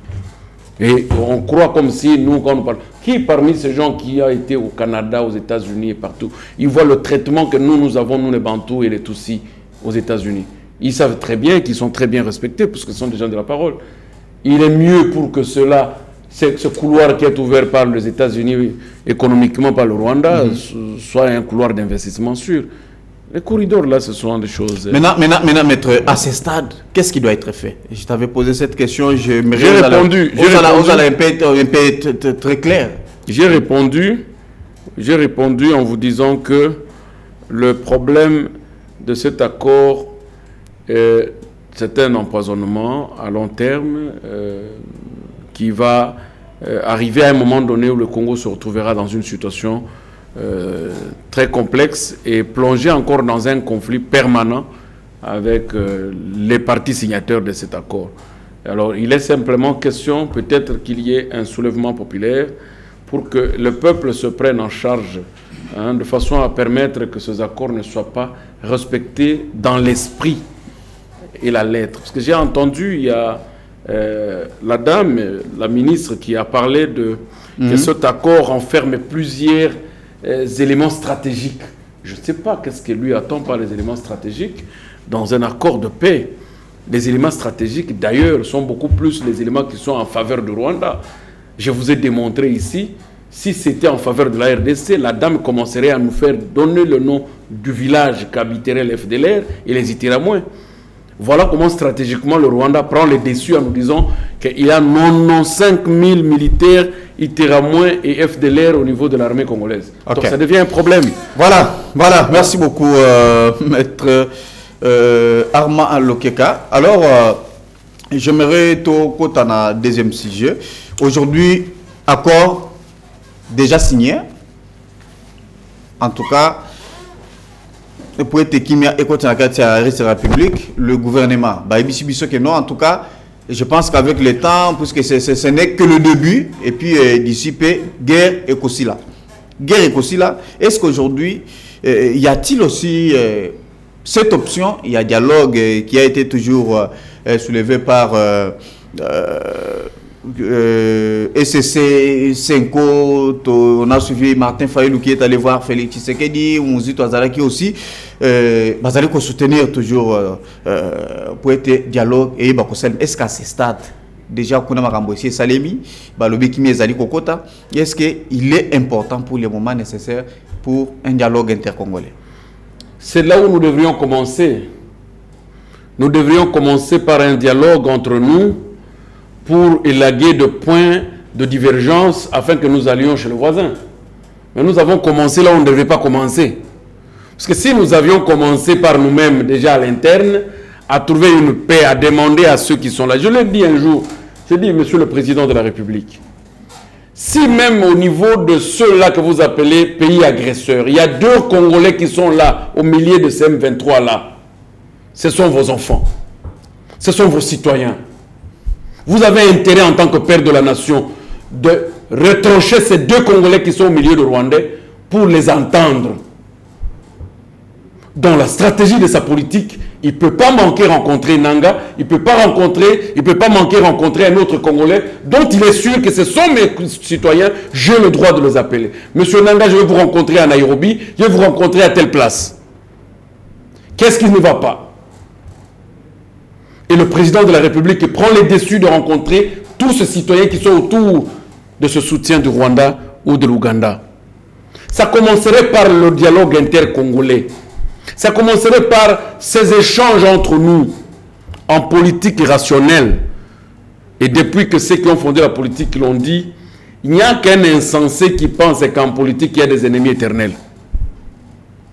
C: Et on croit comme si nous, quand on parle... Qui parmi ces gens qui a été au Canada, aux États-Unis et partout, ils voient le traitement que nous avons, nous les Bantous et les Tutsis, aux États-Unis. Ils savent très bien qu'ils sont très bien respectés parce que ce sont des gens de la parole. Il est mieux pour que cela, ce couloir qui est ouvert par les États-Unis économiquement par le Rwanda, soit un couloir d'investissement sûr. Les corridors là, ce sont des choses...
B: Maintenant, maître, à ce stade, qu'est-ce qui doit être fait? Je t'avais posé cette question,
C: j'ai répondu.
B: Très clair.
C: J'ai répondu en vous disant que le problème de cet accord, c'est un empoisonnement à long terme qui va arriver à un moment donné où le Congo se retrouvera dans une situation très complexe et plongé encore dans un conflit permanent avec les partis signataires de cet accord. Alors il est simplement question peut-être qu'il y ait un soulèvement populaire pour que le peuple se prenne en charge de façon à permettre que ces accords ne soient pas respectés dans l'esprit et la lettre. Parce que j'ai entendu, il y a la dame, la ministre qui a parlé que cet accord renferme plusieurs éléments stratégiques. Je ne sais pas qu'est-ce que lui attend par les éléments stratégiques dans un accord de paix. Les éléments stratégiques, d'ailleurs, sont beaucoup plus les éléments qui sont en faveur du Rwanda. Je vous ai démontré ici, si c'était en faveur de la RDC, la dame commencerait à nous faire donner le nom du village qu'habiterait l'FDLR et les Itiramois. Voilà comment stratégiquement le Rwanda prend les déçus en nous disant qu'il y a 95 000 militaires Itiramois et FDLR au niveau de l'armée congolaise. Okay. Donc ça devient un problème.
B: Voilà. Merci beaucoup, maître Armand Alokeka. Alors, j'aimerais tout côté un deuxième sujet. Aujourd'hui, accord déjà signé. En tout cas, pour être Kimia et côté la République, le gouvernement. En tout cas, je pense qu'avec le temps, puisque ce n'est que le début, et puis d'ici peu, guerre et Kosila. Guerre et Kosila, est-ce qu'aujourd'hui, y a-t-il aussi cette option? Il y a un dialogue qui a été toujours soulevé par SCC 5, on a suivi Martin Fayulu qui est allé voir Félix Tshisekedi, Mouzito Azaraki aussi. Bazali ko soutenir toujours pour être dialogue et est-ce qu'à ce stade déjà qu'on a marambosé Salemi, balobi kimi ezali kokota, est-ce qu'il est important pour les moments nécessaires pour un dialogue intercongolais?
C: C'est là où nous devrions commencer. Nous devrions commencer par un dialogue entre nous pour élaguer de points de divergence afin que nous allions chez le voisin. Mais nous avons commencé là où on ne devait pas commencer. Parce que si nous avions commencé par nous-mêmes déjà à l'interne, à trouver une paix, à demander à ceux qui sont là. Je l'ai dit un jour, j'ai dit, Monsieur le Président de la République, si même au niveau de ceux-là que vous appelez pays agresseurs, il y a 2 Congolais qui sont là, au milieu de ces M23 là, ce sont vos enfants, ce sont vos citoyens. Vous avez intérêt en tant que père de la nation de retrancher ces 2 Congolais qui sont au milieu de Rwandais pour les entendre. Dans la stratégie de sa politique, Il ne peut pas manquer rencontrer Nanga, il ne peut pas manquer rencontrer un autre Congolais dont il est sûr que ce sont mes citoyens, j'ai le droit de les appeler. Monsieur Nanga, je vais vous rencontrer à Nairobi, je vais vous rencontrer à telle place. Qu'est-ce qui ne va pas? Et le président de la République prend les déçus de rencontrer tous ces citoyens qui sont autour de ce soutien du Rwanda ou de l'Ouganda. Ça commencerait par le dialogue intercongolais. Ça commencerait par ces échanges entre nous en politique rationnelle. Et depuis que ceux qui ont fondé la politique l'ont dit, il n'y a qu'un insensé qui pense qu'en politique, il y a des ennemis éternels.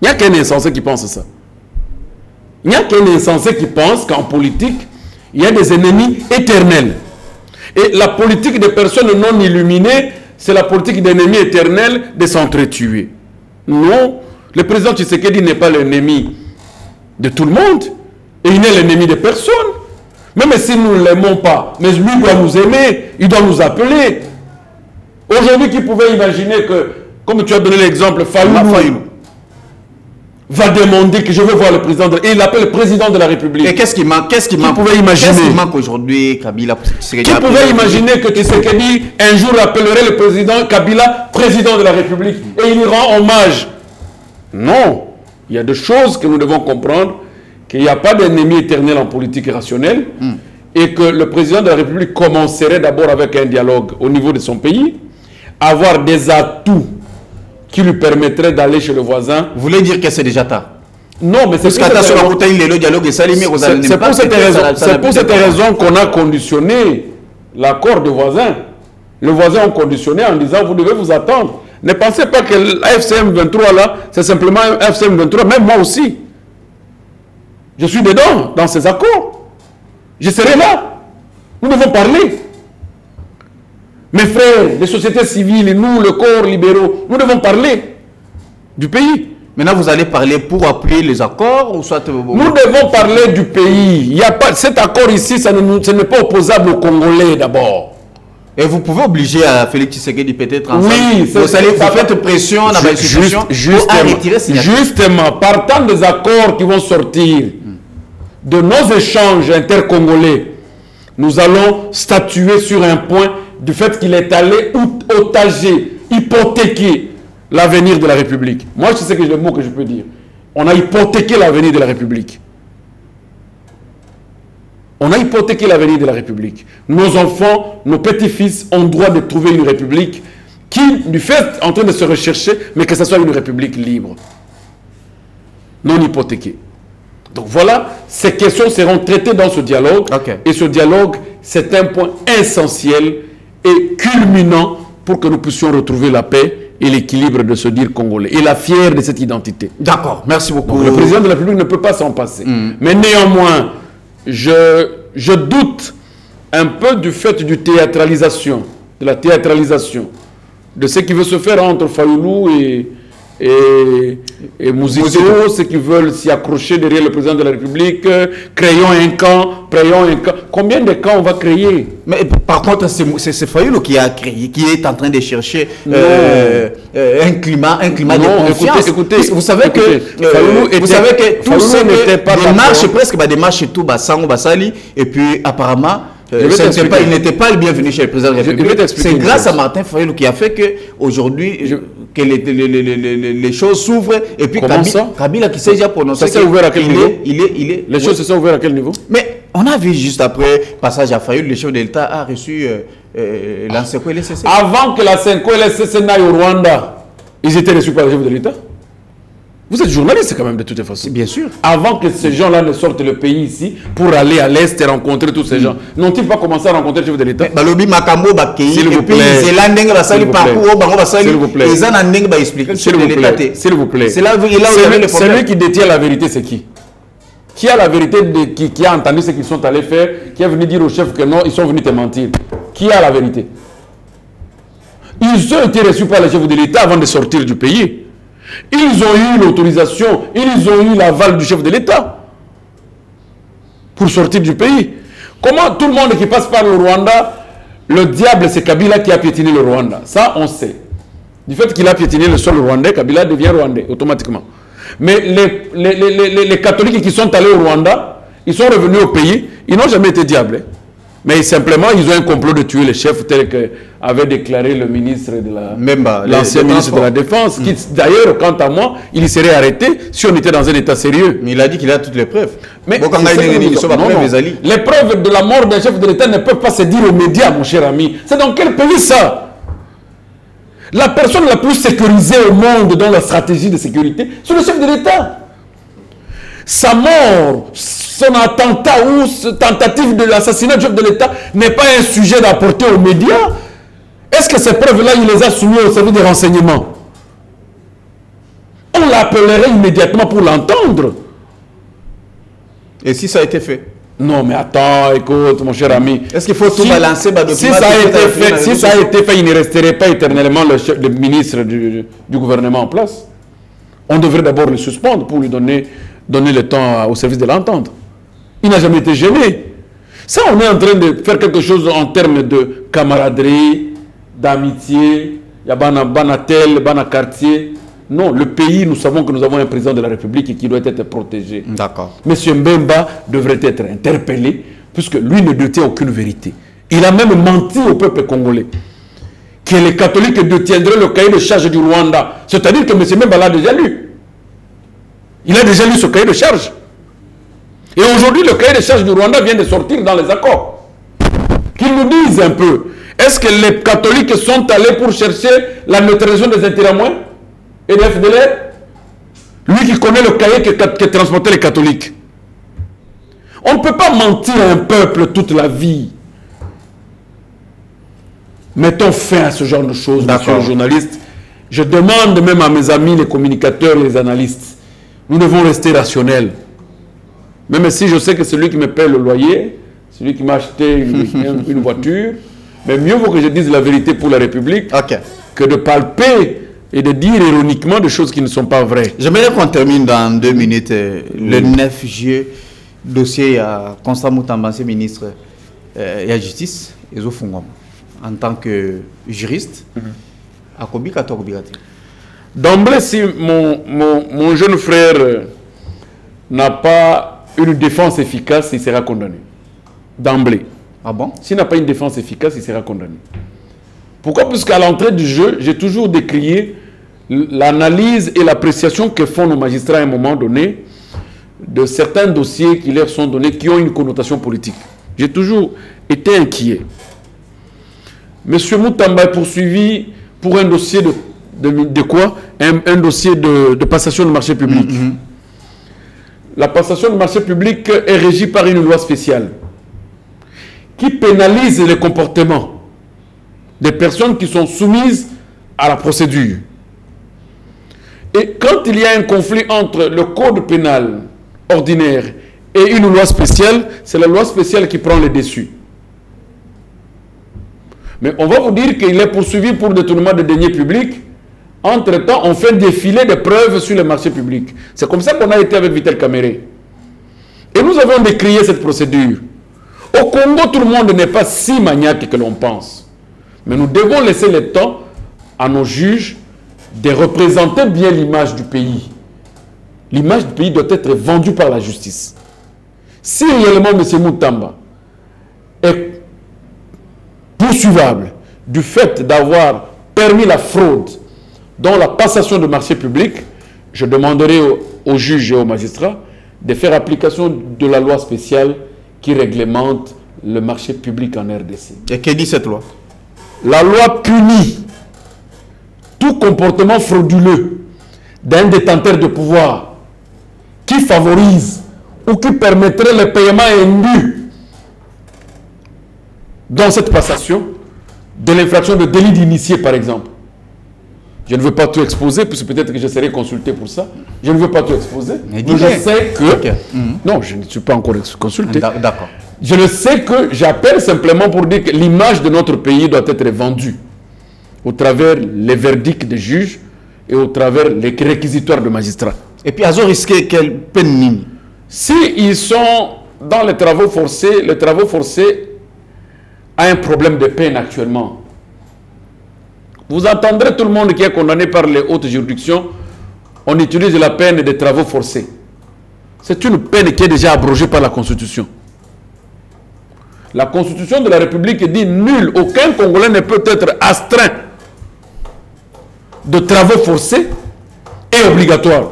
C: Il n'y a qu'un insensé qui pense ça. Il n'y a qu'un insensé qui pense qu'en politique, il y a des ennemis éternels. Et la politique des personnes non illuminées, c'est la politique d'ennemis éternels de s'entretuer. Non, le président Tshisekedi n'est pas l'ennemi de tout le monde. Et il n'est l'ennemi de personne. Même si nous ne l'aimons pas, mais lui doit nous aimer, il doit nous appeler. Aujourd'hui, qui pouvait imaginer que, comme tu as donné l'exemple, Fayulu va demander que je veux voir le président et il appelle le président de la République.
B: Et qu'est-ce qui manque? Qu'est-ce qui manque aujourd'hui, Kabila?
C: Qui pouvait imaginer que Tshisekedi un jour appellerait le président Kabila président de la République et il y rend hommage? Non. Il y a des choses que nous devons comprendre, qu'il n'y a pas d'ennemi éternel en politique rationnelle et que le président de la République commencerait d'abord avec un dialogue au niveau de son pays, avoir des atouts qui lui permettrait d'aller chez le voisin.
B: Vous voulez dire que c'est déjà tard?
C: Non, mais c'est pour cette raison qu'on a conditionné l'accord de voisins. Le voisin a conditionné en disant vous devez vous attendre. Ne pensez pas que l'AFCM 23 là, c'est simplement un AFCM 23, même moi aussi. Je suis dedans, dans ces accords. Je serai là. Nous devons parler. Mes frères, les sociétés civiles, nous, le corps libéraux, nous devons parler du pays.
B: Maintenant, vous allez parler pour appuyer les accords ou soit...
C: Nous devons parler du pays. Il y a pas, cet accord ici, ce n'est pas opposable aux Congolais d'abord.
B: Et vous pouvez obliger à Félix Tshisekedi peut-être ensemble.
C: Oui,
B: vous faites pression dans la institution pour retirer ces accords.
C: Justement, partant des accords qui vont sortir de nos échanges intercongolais, nous allons statuer sur un point du fait qu'il est allé otager, hypothéquer l'avenir de la République. Moi, je sais que le mot que je peux dire. On a hypothéqué l'avenir de la République. On a hypothéqué l'avenir de la République. Nos enfants, nos petits-fils ont droit de trouver une République qui, du fait, en train de se rechercher, mais que ce soit une République libre. Non hypothéquée. Donc voilà, ces questions seront traitées dans ce dialogue. Et ce dialogue, c'est un point essentiel et culminant pour que nous puissions retrouver la paix et l'équilibre de se dire congolais et la fière de cette identité.
B: D'accord, merci beaucoup.
C: Donc, le président de la République ne peut pas s'en passer. Mais néanmoins, je doute un peu du fait de la théâtralisation, de ce qui veut se faire entre Fayulu et Mouzito, ceux qui veulent s'y accrocher derrière le président de la République, créons un camp. Combien de camps on va créer?
B: Mais par contre, c'est Fayulu qui a créé, qui est en train de chercher un climat de confiance.
C: Écoutez,
B: vous savez que tout ce démarche presque démarche tout Bassango Bassali et puis apparemment il n'était pas le bienvenu chez le président de la République. C'est grâce à Martin Fayulu qui a fait que aujourd'hui que les choses s'ouvrent et puis Kabila qui s'est déjà prononcé.
C: Ça s'est ouvert à quel niveau? Les choses se sont ouvertes à quel niveau?
B: Mais on a vu juste après passage à Fayulu, le chef de l'État a reçu l'ANSECO et l'SCC.
C: Avant que l'ANSECO et l'SCC n'aillent au Rwanda, ils étaient reçus par le chef de l'État. Vous êtes journaliste quand même de toute façon.
B: Bien sûr.
C: Avant que ces gens-là ne sortent le pays ici pour aller à l'Est et rencontrer tous ces gens, n'ont-ils pas commencé à rencontrer le chef de l'État?
B: S'il vous plaît.
C: S'il vous plaît. C'est lui qui détient la vérité, c'est qui? Qui a la vérité, qui a entendu ce qu'ils sont allés faire, qui est venu dire au chef que non, ils sont venus te mentir? Qui a la vérité? Ils ont été reçus par le chef de l'État avant de sortir du pays. Ils ont eu l'autorisation, ils ont eu l'aval du chef de l'État pour sortir du pays. Comment tout le monde qui passe par le Rwanda, le diable c'est Kabila qui a piétiné le Rwanda? Ça on sait. Du fait qu'il a piétiné le sol rwandais, Kabila devient rwandais automatiquement. Mais les catholiques qui sont allés au Rwanda, ils sont revenus au pays, ils n'ont jamais été diables. Mais simplement, ils ont un complot de tuer les chefs tel qu'avait déclaré le ministre de l'ancien ministre de la Défense, qui d'ailleurs, quant à moi, il serait arrêté si on était dans un état sérieux.
B: Mais il a dit qu'il a toutes les preuves.
C: Mais les preuves de la mort d'un chef de l'État ne peuvent pas se dire aux médias, mon cher ami. C'est dans quel pays ça? La personne la plus sécurisée au monde dans la stratégie de sécurité, c'est le chef de l'État. Sa mort, son attentat ou tentative de l'assassinat du chef de l'État n'est pas un sujet d'apporter aux médias. Est-ce que ces preuves-là, il les a soumises au service des renseignements? On l'appellerait immédiatement pour l'entendre.
B: Et si ça a été fait?
C: Non, mais attends, écoute, mon cher ami.
B: Est-ce qu'il faut tout balancer?
C: Si ça a été fait, il ne resterait pas éternellement le ministre du gouvernement en place. On devrait d'abord le suspendre pour lui donner le temps au service de l'entendre. Il n'a jamais été gêné. Ça, on est en train de faire quelque chose en termes de camaraderie, d'amitié, il y a Banatel, Banacartier. Non, le pays, nous savons que nous avons un président de la République qui doit être protégé.
B: D'accord.
C: Monsieur Mbemba devrait être interpellé, puisque lui ne détient aucune vérité. Il a même menti au peuple congolais que les catholiques détiendraient le cahier de charge du Rwanda. C'est-à-dire que M. Mbemba l'a déjà lu. Il a déjà lu ce cahier de charge. Et aujourd'hui, le cahier de charge du Rwanda vient de sortir dans les accords. Qu'ils nous disent un peu, est-ce que les catholiques sont allés pour chercher la neutralisation des intérêts et des FDLR? Lui qui connaît le cahier que transportaient les catholiques. On ne peut pas mentir à un peuple toute la vie. Mettons fin à ce genre de choses, monsieur le journaliste. Je demande même à mes amis, les communicateurs, les analystes, nous devons rester rationnels. Même si je sais que celui qui me paie le loyer, celui qui m'a acheté une voiture, mais mieux vaut que je dise la vérité pour la République que de palper et de dire ironiquement des choses qui ne sont pas vraies.
B: J'aimerais qu'on termine dans 2 minutes. Le 9 juillet, dossier à Constant Moutamba, ancien ministre de la Justice, et Zofungom, en tant que juriste, à Kobika Tokobigati.
C: D'emblée, si mon jeune frère n'a pas une défense efficace, il sera condamné. D'emblée.
B: Ah bon?
C: S'il n'a pas une défense efficace, il sera condamné. Pourquoi? Parce qu'à l'entrée du jeu, j'ai toujours décrié l'analyse et l'appréciation que font nos magistrats à un moment donné de certains dossiers qui leur sont donnés, qui ont une connotation politique. J'ai toujours été inquiet. Monsieur Moutamba est poursuivi pour un dossier de quoi? Un dossier de passation de marché public. La passation de marché public est régie par une loi spéciale qui pénalise les comportements des personnes qui sont soumises à la procédure. Et quand il y a un conflit entre le code pénal ordinaire et une loi spéciale, c'est la loi spéciale qui prend les dessus. Mais on va vous dire qu'il est poursuivi pour détournement de deniers publics. Entre-temps, on fait défiler des preuves sur le marché public. C'est comme ça qu'on a été avec Vital Kamere. Et nous avons décrié cette procédure. Au Congo, tout le monde n'est pas si maniaque que l'on pense. Mais nous devons laisser le temps à nos juges de représenter bien l'image du pays. L'image du pays doit être vendue par la justice. Si réellement M. Moutamba est poursuivable du fait d'avoir permis la fraude dans la passation de marché public, je demanderai aux juges et aux magistrats de faire application de la loi spéciale qui réglemente le marché public en RDC.
B: Et que dit cette loi?
C: La loi punit tout comportement frauduleux d'un détenteur de pouvoir qui favorise ou qui permettrait le paiement indu dans cette passation de l'infraction de délit d'initié, par exemple. Je ne veux pas tout exposer, puisque peut-être que je serai consulté pour ça. Je ne veux pas tout exposer. Mais je sais que... Non, je ne suis pas encore consulté.
B: D'accord.
C: Je le sais que j'appelle simplement pour dire que l'image de notre pays doit être vendue au travers les verdicts des juges et au travers les réquisitoires de magistrats.
B: Et puis, ils ont risqué quelle peine?
C: Si ils sont dans les travaux forcés a un problème de peine actuellement. Vous entendrez tout le monde qui est condamné par les hautes juridictions. on utilise la peine des travaux forcés. C'est une peine qui est déjà abrogée par la Constitution. La Constitution de la République dit nul, aucun Congolais ne peut être astreint de travaux forcés et obligatoire.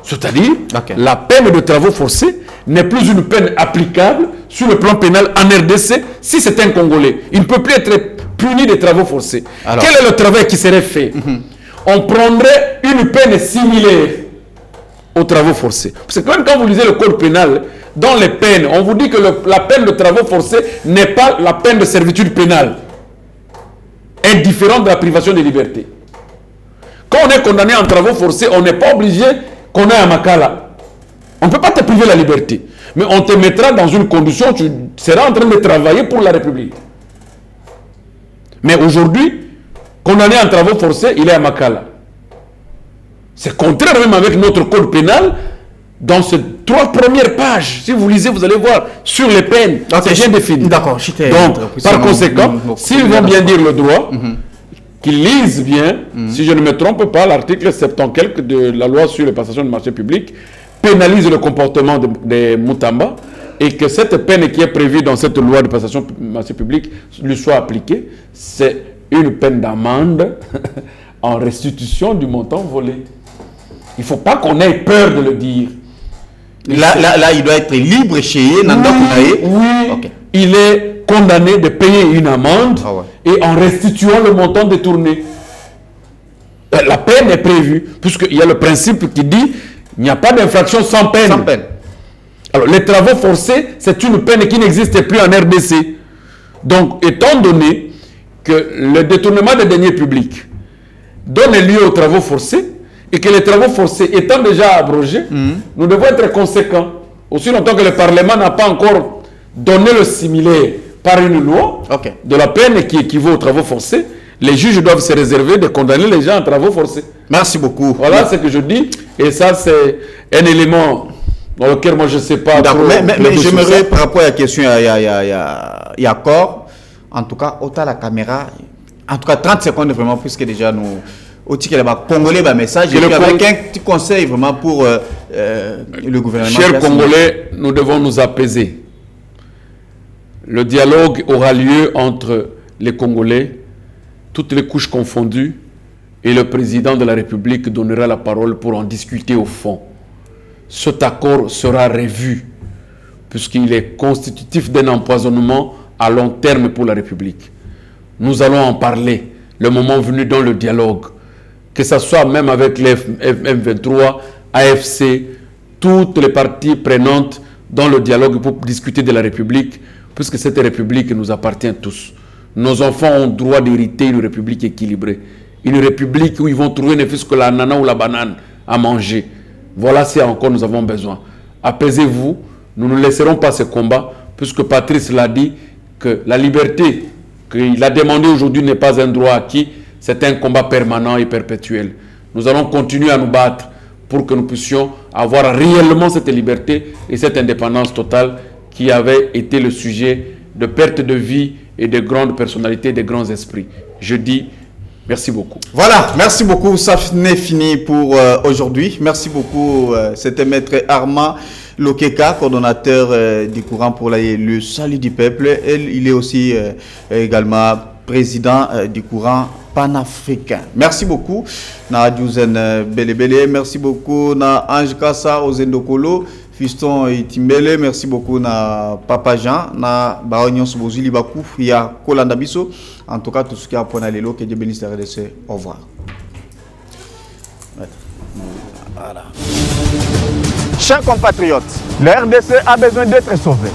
C: C'est-à-dire, la peine de travaux forcés n'est plus une peine applicable sur le plan pénal en RDC si c'est un Congolais. Il ne peut plus être puni des travaux forcés. Alors, quel est le travail qui serait fait? On prendrait une peine similaire aux travaux forcés. Parce que même quand vous lisez le code pénal, dans les peines, on vous dit que la peine de travaux forcés n'est pas la peine de servitude pénale, indifférente de la privation de liberté. Quand on est condamné en travaux forcés, on n'est pas obligé qu'on ait un Makala. On ne peut pas te priver de la liberté. Mais on te mettra dans une condition, tu seras en train de travailler pour la République. Mais aujourd'hui, condamné en travaux forcés, il est à Makala. C'est contraire même avec notre code pénal. Dans ces 3 premières pages, si vous lisez, vous allez voir sur les peines, c'est bien défini.
D: D'accord.
C: Donc, par conséquent, s'ils vont bien dire le droit, qu'ils lisent bien, si je ne me trompe pas, l'article 70 de la loi sur les passations de marché public pénalise le comportement des Moutamba et que cette peine qui est prévue dans cette loi de passation de marché public lui soit appliquée, c'est une peine d'amende en restitution du montant volé. Il ne faut pas qu'on ait peur de le dire.
B: Là, il doit être libre chez lui.
C: Oui. Il est condamné de payer une amende et en restituant le montant détourné. La peine est prévue, puisqu'il y a le principe qui dit il n'y a pas d'infraction sans peine. Alors, les travaux forcés, c'est une peine qui n'existe plus en RDC. Donc, étant donné que le détournement des deniers publics donne lieu aux travaux forcés, et que les travaux forcés étant déjà abrogés, nous devons être conséquents. Aussi longtemps que le Parlement n'a pas encore donné le similaire par une loi de la peine qui équivaut aux travaux forcés, les juges doivent se réserver de condamner les gens en travaux forcés.
B: Merci beaucoup.
C: Voilà ce que je dis. Et ça, c'est un élément dans lequel moi, je ne sais pas.
B: Mais j'aimerais, par rapport à la question, il y a accord. En tout cas, autant la caméra, en tout cas 30 secondes vraiment, puisque déjà nous... Aussi qu'il y a Congolais, message, et avec un petit conseil vraiment pour le gouvernement.
C: Chers Congolais, nous devons nous apaiser. Le dialogue aura lieu entre les Congolais, toutes les couches confondues, et le président de la République donnera la parole pour en discuter au fond. Cet accord sera revu, puisqu'il est constitutif d'un empoisonnement à long terme pour la République. Nous allons en parler, le moment venu dans le dialogue. Que ce soit même avec les M23, AFC, toutes les parties prenantes dans le dialogue pour discuter de la République, puisque cette République nous appartient tous. Nos enfants ont droit d'hériter une République équilibrée. Une République où ils vont trouver ne fût-ce que la nana ou la banane à manger. Voilà ce encore nous avons besoin. Apaisez-vous, nous ne laisserons pas ce combat, puisque Patrice l'a dit, que la liberté qu'il a demandé aujourd'hui n'est pas un droit acquis. C'est un combat permanent et perpétuel. Nous allons continuer à nous battre pour que nous puissions avoir réellement cette liberté et cette indépendance totale qui avait été le sujet de perte de vie et de grandes personnalités, de grands esprits. Je dis merci beaucoup.
B: Voilà, merci beaucoup. Ça n'est fini pour aujourd'hui. Merci beaucoup. C'était Maître Armand Lokeka, coordonnateur du courant pour le salut du peuple. Il est aussi également président du courant panafricain. Merci beaucoup na Douzen Belebele, merci beaucoup na Ange Kassa Ozendokolo, Fiston Itimbele, merci beaucoup na Papa Jean, na Baronyon Sobozili Bakou, ya Kolanda Biso. En tout cas, tout ce qui a pour Lelo, que Dieu bénisse la RDC. Au revoir.
A: Voilà. Chers compatriotes, la RDC a besoin d'être sauvée.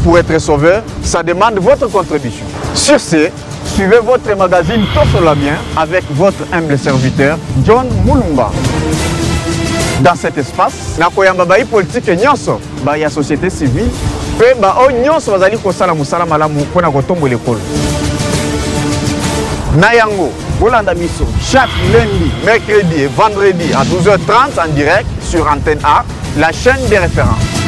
A: Pour être sauvé, ça demande votre contribution. Sur ce, suivez votre magazine Tosolamien avec votre humble serviteur John Mulumba. Dans cet espace, nakoyamba bai politique nyonso, bai ya société civile, pe ba o nyonso bazali kosala musala malamu pona kotombo l'école. Nayango, Bolanda Biso, chaque lundi, mercredi et vendredi à 12h30 en direct sur Antenne A, la chaîne des références.